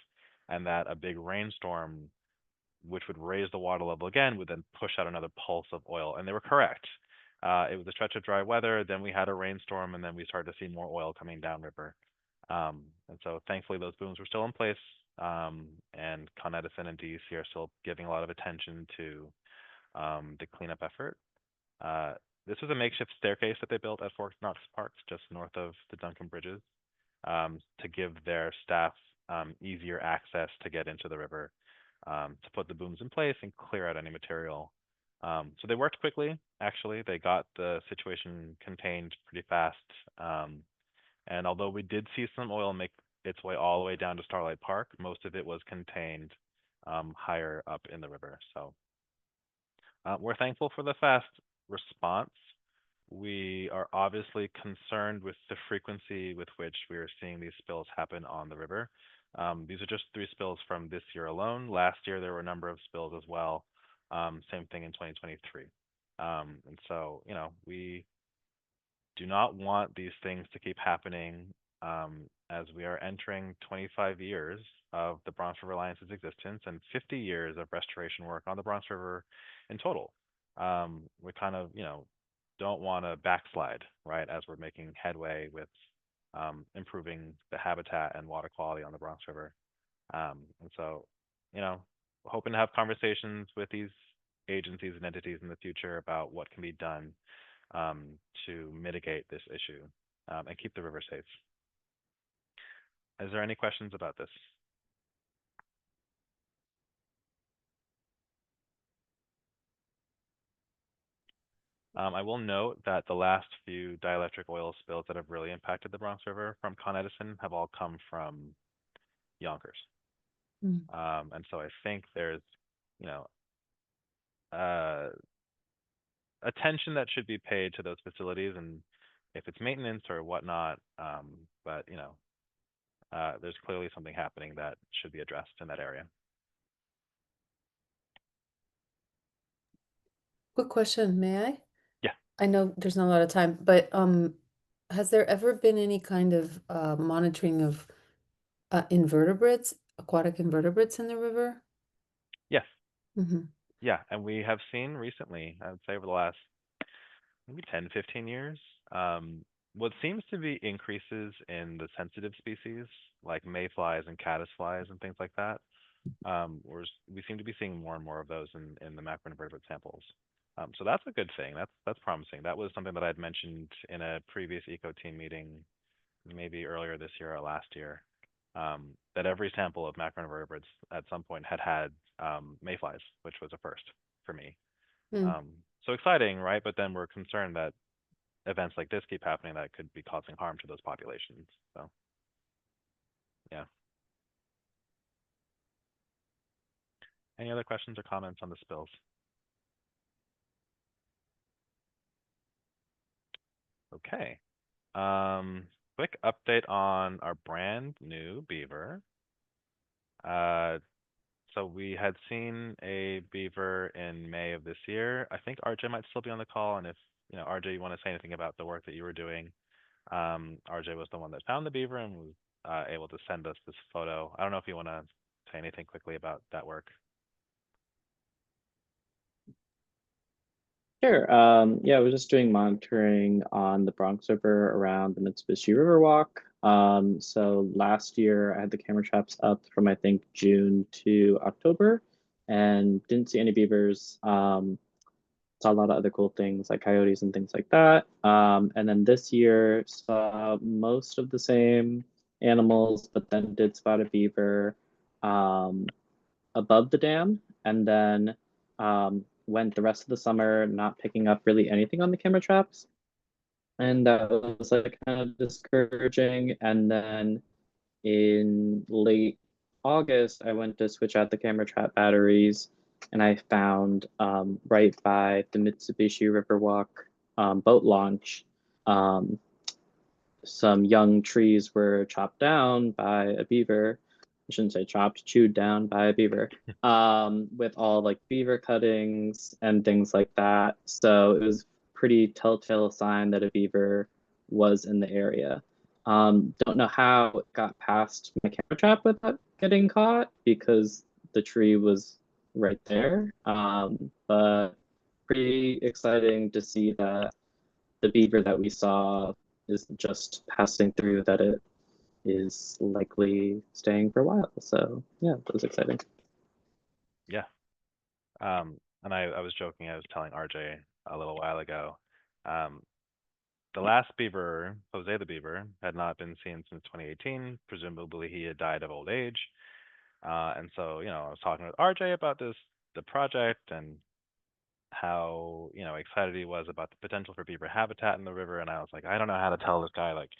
and that a big rainstorm, which would raise the water level again, would then push out another pulse of oil. And they were correct. It was a stretch of dry weather, then we had a rainstorm, and then we started to see more oil coming downriver. And so thankfully those booms were still in place, and Con Edison and DEC are still giving a lot of attention to the cleanup effort. This was a makeshift staircase that they built at Fort Knox Park, just north of the Duncombe Bridges, to give their staff easier access to get into the river, to put the booms in place and clear out any material. So they worked quickly, actually. They got the situation contained pretty fast. And although we did see some oil make its way all the way down to Starlight Park, most of it was contained higher up in the river. So we're thankful for the fast response. we are obviously concerned with the frequency with which we are seeing these spills happen on the river. These are just 3 spills from this year alone. Last year, there were a number of spills as well. Same thing in 2023. And so, we do not want these things to keep happening as we are entering 25 years of the Bronx River Alliance's existence and 50 years of restoration work on the Bronx River in total. We kind of, don't want to backslide, right, as we're making headway with improving the habitat and water quality on the Bronx River. And so, hoping to have conversations with these agencies and entities in the future about what can be done um, to mitigate this issue and keep the river safe. Is there any questions about this? I will note that the last few dielectric oil spills that have really impacted the Bronx River from Con Edison have all come from Yonkers. Mm. And so I think there's, you know, uh, attention that should be paid to those facilities and if it's maintenance or whatnot. But, there's clearly something happening that should be addressed in that area. Quick question, may I? Yeah. I know there's not a lot of time, but has there ever been any kind of monitoring of invertebrates, aquatic invertebrates in the river? Yes. Mm-hmm. Yeah. And we have seen recently, I would say over the last maybe 10, 15 years, what seems to be increases in the sensitive species like mayflies and caddisflies and things like that. We seem to be seeing more and more of those in the macroinvertebrate samples. So that's a good thing. That's promising. That was something that I'd mentioned in a previous eco team meeting, maybe earlier this year or last year, that every sample of macroinvertebrates at some point had mayflies, which was a first for me. Mm. So exciting, right? But then we're concerned that events like this keep happening that could be causing harm to those populations. So, yeah. Any other questions or comments on the spills? Okay. Quick update on our brand new beaver. So we had seen a beaver in May of this year. I think RJ might still be on the call, and if RJ, you want to say anything about the work that you were doing, RJ was the one that found the beaver and was able to send us this photo. I don't know if you want to say anything quickly about that work. Sure. Yeah, I was just doing monitoring on the Bronx River around the Mitsubishi Riverwalk. So last year I had the camera traps up from I think June to October and didn't see any beavers. Saw a lot of other cool things like coyotes and things like that. And then this year saw most of the same animals, but then did spot a beaver above the dam, and then went the rest of the summer not picking up really anything on the camera traps. And that was like kind of discouraging. And then in late August, I went to switch out the camera trap batteries, and I found right by the Mitsubishi Riverwalk boat launch, um, some young trees were chopped down by a beaver. I shouldn't say chopped, chewed down by a beaver, with all like beaver cuttings and things like that. So it was pretty telltale sign that a beaver was in the area. Don't know how it got past my camera trap without getting caught because the tree was right there. But pretty exciting to see that the beaver that we saw is just passing through, that it is likely staying for a while. So yeah, that was exciting. Yeah. And I was joking. I was telling RJ a little while ago. Um, the last beaver, Jose the beaver, had not been seen since 2018. Presumably, he had died of old age. And so, I was talking with RJ about the project, and how excited he was about the potential for beaver habitat in the river. And I was like, I don't know how to tell this guy, like,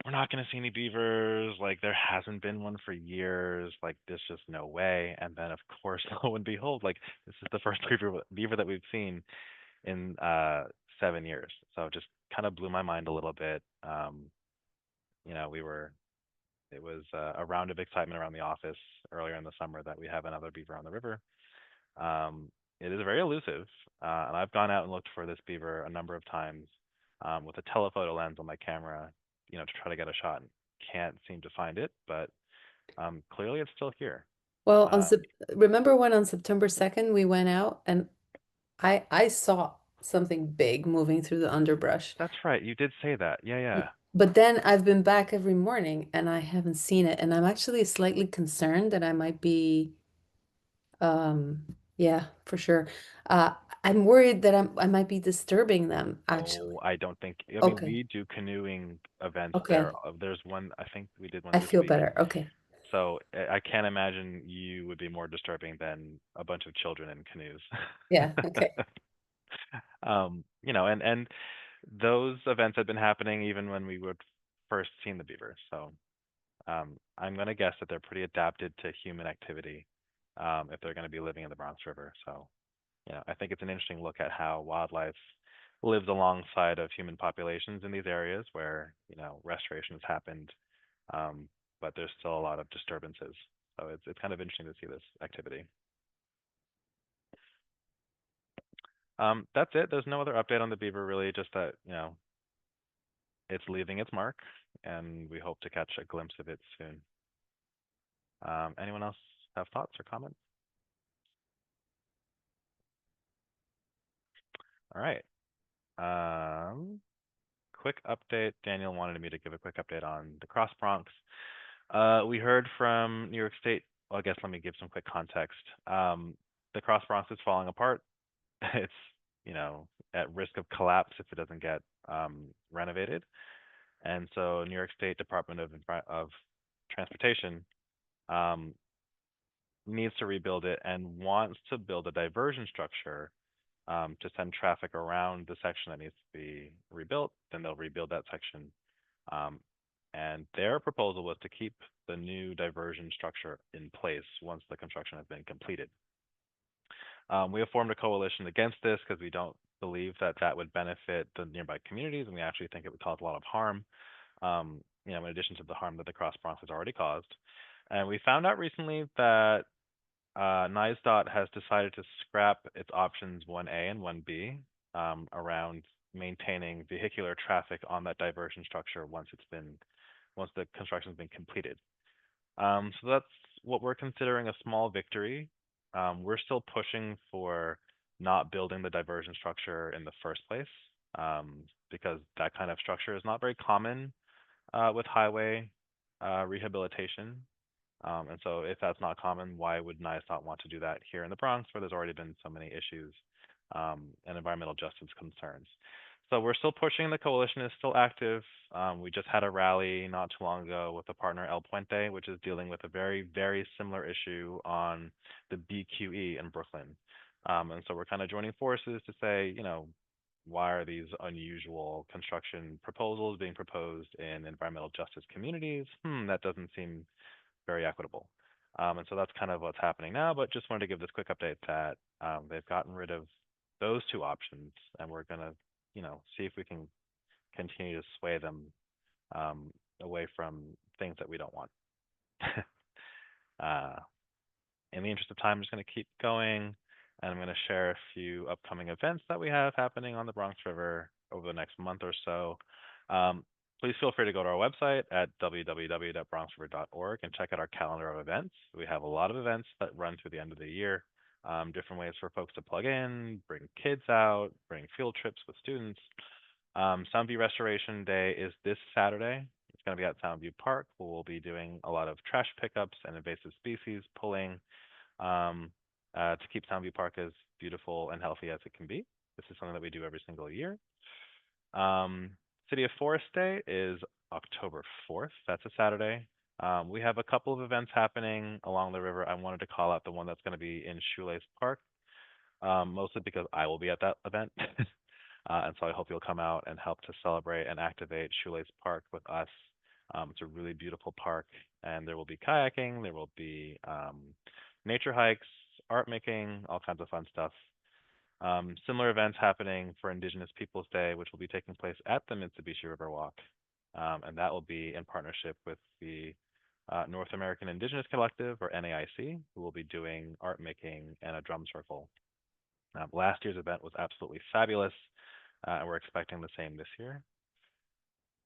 we're not going to see any beavers, like there hasn't been one for years, like there's just no way. And then of course lo and behold, like this is the first beaver that we've seen in 7 years. So it just kind of blew my mind a little bit. You know, it was a round of excitement around the office earlier in the summer that we have another beaver on the river. It is very elusive, and I've gone out and looked for this beaver a number of times with a telephoto lens on my camera, you know, to try to get a shot. And can't seem to find it, but clearly it's still here. Well, Uh, remember when on September 2nd we went out and I saw something big moving through the underbrush. that's right. You did say that. Yeah, yeah. But then I've been back every morning and I haven't seen it. And I'm actually slightly concerned that I might be, yeah, for sure. Uh, I'm worried that I might be disturbing them, actually. Oh, I don't think. I mean, Okay. we do canoeing events Okay. there. There's one. I think we did one I this feel week. better. Okay. So I can't imagine you would be more disturbing than a bunch of children in canoes. Yeah. Okay. You know, and those events had been happening even when we would first seen the beaver. So I'm going to guess that they're pretty adapted to human activity if they're going to be living in the Bronx River. So, you know, I think it's an interesting look at how wildlife lives alongside of human populations in these areas where, you know, restoration has happened, um, but there's still a lot of disturbances. So it's kind of interesting to see this activity. That's it. There's no other update on the beaver really, just that, you know, it's leaving its mark, and we hope to catch a glimpse of it soon. Anyone else have thoughts or comments? All right. Quick update. Daniel wanted me to give a quick update on the Cross Bronx. We heard from New York State. Well, I guess let me give some quick context. The Cross Bronx is falling apart. It's, you know, at risk of collapse if it doesn't get renovated. And so New York State Department of Transportation um, needs to rebuild it and wants to build a diversion structure to send traffic around the section that needs to be rebuilt. Then they'll rebuild that section. Um, and their proposal was to keep the new diversion structure in place once the construction has been completed. We have formed a coalition against this because we don't believe that that would benefit the nearby communities, and we actually think it would cause a lot of harm, you know, in addition to the harm that the Cross Bronx has already caused. And we found out recently that NISDOT has decided to scrap its options 1A and 1B around maintaining vehicular traffic on that diversion structure once the construction's been completed. So that's what we're considering a small victory. We're still pushing for not building the diversion structure in the first place because that kind of structure is not very common with highway rehabilitation. And so if that's not common, why would NICE not want to do that here in the Bronx where there's already been so many issues and environmental justice concerns? So we're still pushing. The coalition is still active. We just had a rally not too long ago with a partner, El Puente, which is dealing with a very, very similar issue on the BQE in Brooklyn. And so we're kind of joining forces to say, you know, why are these unusual construction proposals being proposed in environmental justice communities? That doesn't seem very equitable. And so that's kind of what's happening now, but just wanted to give this quick update that they've gotten rid of those two options, and we're going to, you know, see if we can continue to sway them away from things that we don't want. uh, in the interest of time, I'm just going to keep going, and I'm going to share a few upcoming events that we have happening on the Bronx River over the next month or so. Please feel free to go to our website at www.bronxriver.org and check out our calendar of events. We have a lot of events that run through the end of the year, different ways for folks to plug in, bring kids out, bring field trips with students. Soundview Restoration Day is this Saturday. It's going to be at Soundview Park. We'll be doing a lot of trash pickups and invasive species pulling to keep Soundview Park as beautiful and healthy as it can be. This is something that we do every single year. City of Forest Day is October 4th. That's a Saturday. We have a couple of events happening along the river. I wanted to call out the one that's going to be in Shoelace Park, mostly because I will be at that event. And so I hope you'll come out and help to celebrate and activate Shoelace Park with us. It's a really beautiful park, and there will be kayaking, there will be nature hikes, art making, all kinds of fun stuff. Similar events happening for Indigenous Peoples Day, which will be taking place at the Mitsubishi Riverwalk. And that will be in partnership with the North American Indigenous Collective, or NAIC, who will be doing art making and a drum circle. Last year's event was absolutely fabulous, and we're expecting the same this year.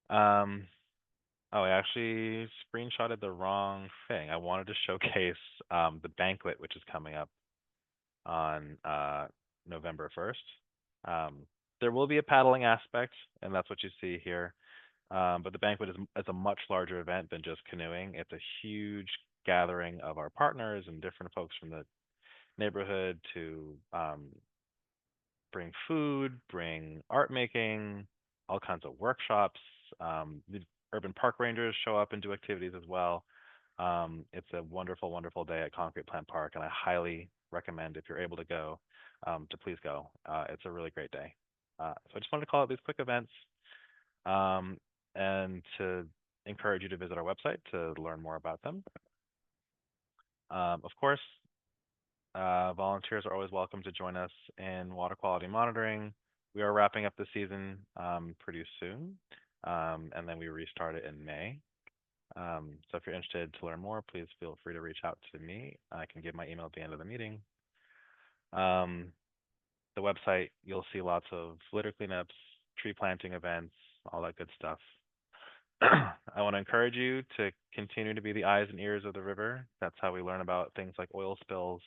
Oh, I actually screenshotted the wrong thing. I wanted to showcase the banquet, which is coming up on November 1st. There will be a paddling aspect, and that's what you see here. But the banquet is a much larger event than just canoeing. It's a huge gathering of our partners and different folks from the neighborhood to bring food, bring art making, all kinds of workshops. The urban park rangers show up and do activities as well. It's a wonderful, wonderful day at Concrete Plant Park, and I highly recommend, if you're able to go, to please go. It's a really great day. So I just wanted to call out these quick events, and to encourage you to visit our website to learn more about them. Of course, volunteers are always welcome to join us in water quality monitoring. We are wrapping up the season pretty soon, and then we restart it in May. So if you're interested to learn more, please feel free to reach out to me. I can give my email at the end of the meeting. The website, you'll see lots of litter cleanups, tree planting events, all that good stuff. I want to encourage you to continue to be the eyes and ears of the river. That's how we learn about things like oil spills.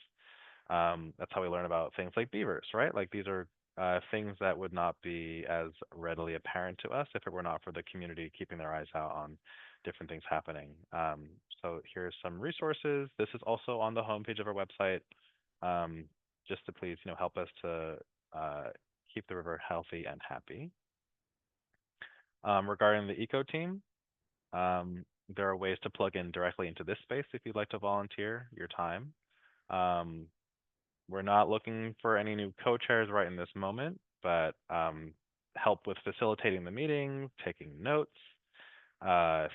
That's how we learn about things like beavers, right? Like these are things that would not be as readily apparent to us if it were not for the community keeping their eyes out on different things happening. So here's some resources. This is also on the homepage of our website, just to please, help us to keep the river healthy and happy. Regarding the eco team, there are ways to plug in directly into this space if you'd like to volunteer your time. We're not looking for any new co-chairs right in this moment, but help with facilitating the meeting, taking notes,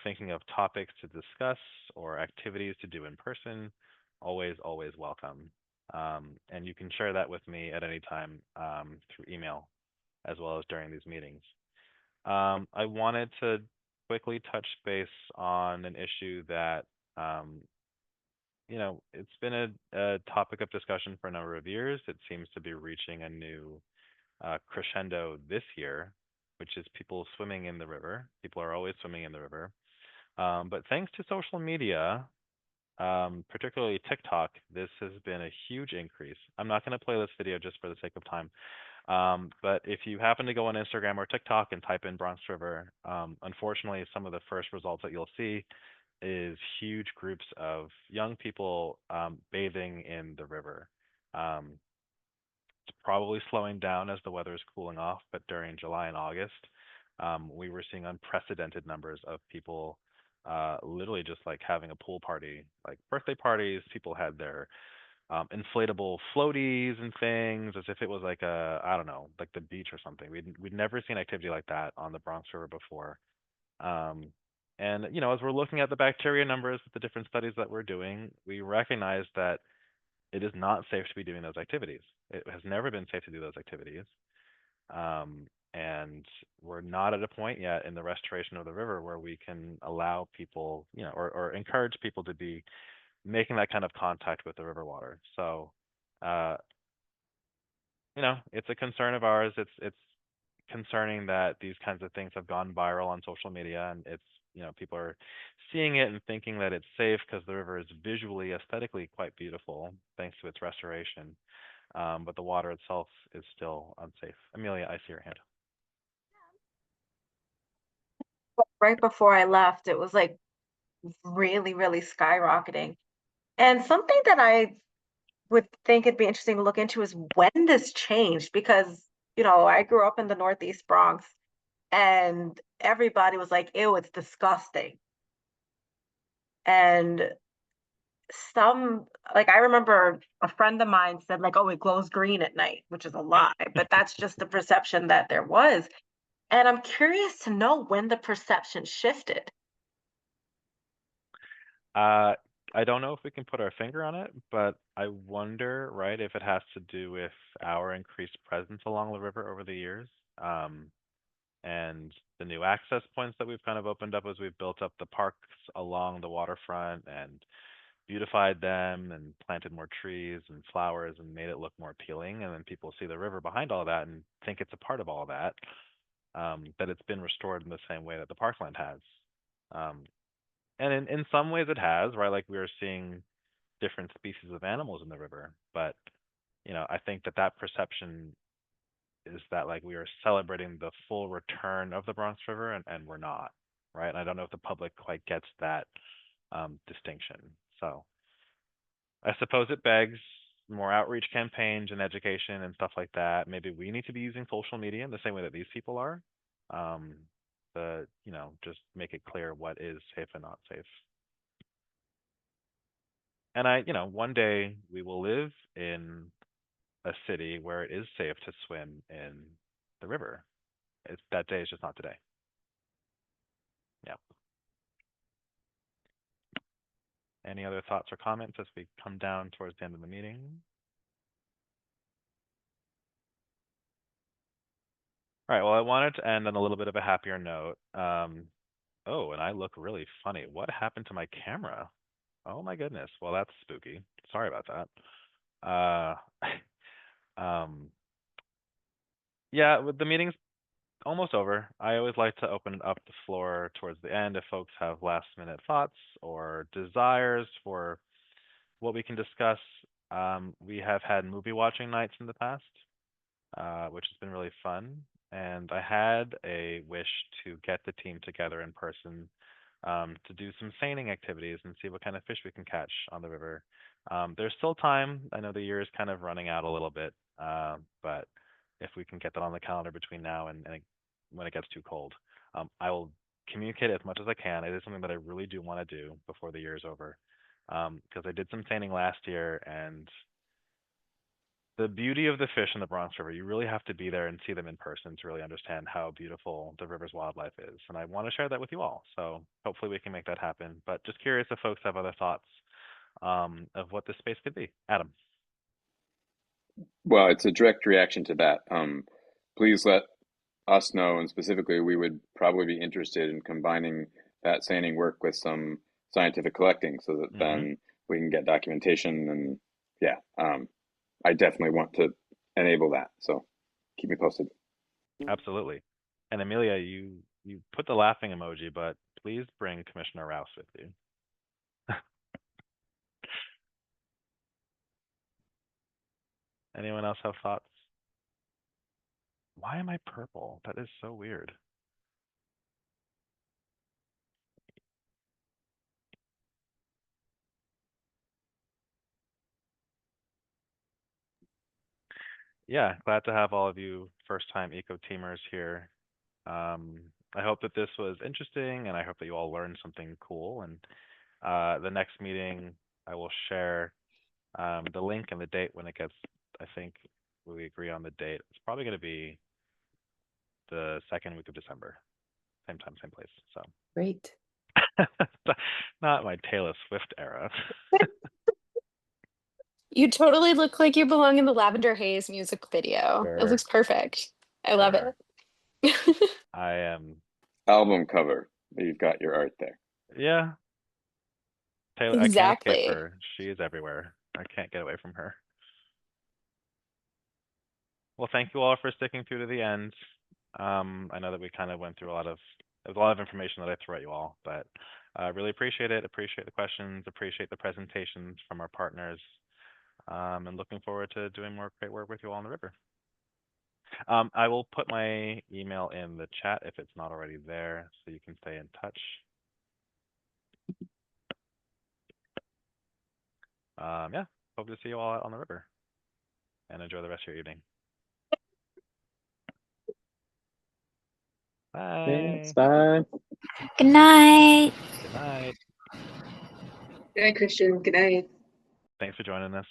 thinking of topics to discuss or activities to do in person, always, always welcome. And you can share that with me at any time through email as well as during these meetings. I wanted to quickly touch base on an issue that, it's been a topic of discussion for a number of years. It seems to be reaching a new crescendo this year, which is people swimming in the river. People are always swimming in the river. But thanks to social media, particularly TikTok, this has been a huge increase. I'm not going to play this video just for the sake of time. But if you happen to go on Instagram or TikTok and type in Bronx River, unfortunately, some of the first results that you'll see is huge groups of young people bathing in the river. It's probably slowing down as the weather is cooling off, but during July and August, we were seeing unprecedented numbers of people literally just like having a pool party, like birthday parties. People had their inflatable floaties and things as if it was like I don't know, like the beach or something. We'd never seen activity like that on the Bronx River before. And as we're looking at the bacteria numbers with the different studies that we're doing, we recognize that it is not safe to be doing those activities. It has never been safe to do those activities. And we're not at a point yet in the restoration of the river where we can allow people, or encourage people to be making that kind of contact with the river water. So, it's a concern of ours. It's concerning that these kinds of things have gone viral on social media, and it's, people are seeing it and thinking that it's safe because the river is visually, aesthetically quite beautiful thanks to its restoration. But the water itself is still unsafe. Amelia, I see your hand. Right before I left, it was like really, really skyrocketing. And something that I would think it'd be interesting to look into is when this changed, because, I grew up in the Northeast Bronx and everybody was like, ew, it's disgusting. And I remember a friend of mine said, like, oh, it glows green at night, which is a lie, but that's just the perception that there was. And I'm curious to know when the perception shifted. I don't know if we can put our finger on it, but I wonder, right, if it has to do with our increased presence along the river over the years, and the new access points that we've kind of opened up as we've built up the parks along the waterfront and beautified them and planted more trees and flowers and made it look more appealing. And then people see the river behind all that and think it's a part of all that, that it's been restored in the same way that the parkland has. Um, and in some ways it has, right? Like we are seeing different species of animals in the river, but I think that perception is that like we are celebrating the full return of the Bronx River, and we're not, right? And I don't know if the public quite gets that distinction. So I suppose it begs more outreach campaigns and education and stuff like that. Maybe we need to be using social media in the same way that these people are, um, to just make it clear what is safe and not safe. And one day we will live in a city where it is safe to swim in the river. That day is just not today. Yeah. Any other thoughts or comments as we come down towards the end of the meeting? All right. Well, I wanted to end on a little bit of a happier note. Oh, and I look really funny. What happened to my camera? Oh my goodness. Well, that's spooky. Sorry about that. Um, yeah, with the meeting's almost over. I always like to open up the floor towards the end if folks have last minute thoughts or desires for what we can discuss. We have had movie watching nights in the past, which has been really fun. And I had a wish to get the team together in person, to do some seining activities and see what kind of fish we can catch on the river. There's still time. I know the year is kind of running out a little bit, but if we can get that on the calendar between now and when it gets too cold, I will communicate as much as I can. It is something that I really do want to do before the year is over, because I did some seining last year, and the beauty of the fish in the Bronx River, you really have to be there and see them in person to really understand how beautiful the river's wildlife is. And I want to share that with you all. So hopefully we can make that happen. But just curious if folks have other thoughts, of what this space could be. Adam. Well, it's a direct reaction to that. Please let us know, and specifically, we would probably be interested in combining that seining work with some scientific collecting so that then we can get documentation. And yeah, I definitely want to enable that. So keep me posted. Absolutely. And Amelia, you put the laughing emoji, but please bring Commissioner Rouse with you. Anyone else have thoughts? Why am I purple? That is so weird. Yeah, glad to have all of you first-time eco teamers here. I hope that this was interesting, and I hope that you all learned something cool. And the next meeting, I will share the link and the date when it gets. I think we agree on the date. It's probably going to be the second week of December, same time, same place. So Great. not my Taylor Swift era. You totally look like you belong in the Lavender Haze music video. It Sure. looks perfect. I love Sure. it. I am. Album cover. You've got your art there. Yeah. Taylor, I can't escape Exactly. her. She is everywhere. I can't get away from her. Well, thank you all for sticking through to the end. I know that we kind of went through there was a lot of information that I threw at you all, but I really appreciate it. Appreciate the questions, appreciate the presentations from our partners, and looking forward to doing more great work with you all on the river. I will put my email in the chat if it's not already there, so you can stay in touch. Yeah, hope to see you all out on the river, and enjoy the rest of your evening. Bye. Thanks. Bye. Good night. Good night. Good night, Christian. Good night. Thanks for joining us.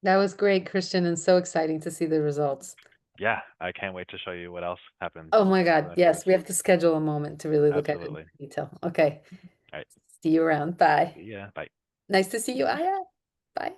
That was great, Christian, and so exciting to see the results. Yeah, I can't wait to show you what else happened. Oh my God. Yes, we have to schedule a moment to really look at it Absolutely. in detail. Okay. All right. See you around. Bye. Yeah, bye. Nice to see you, Aya. Bye.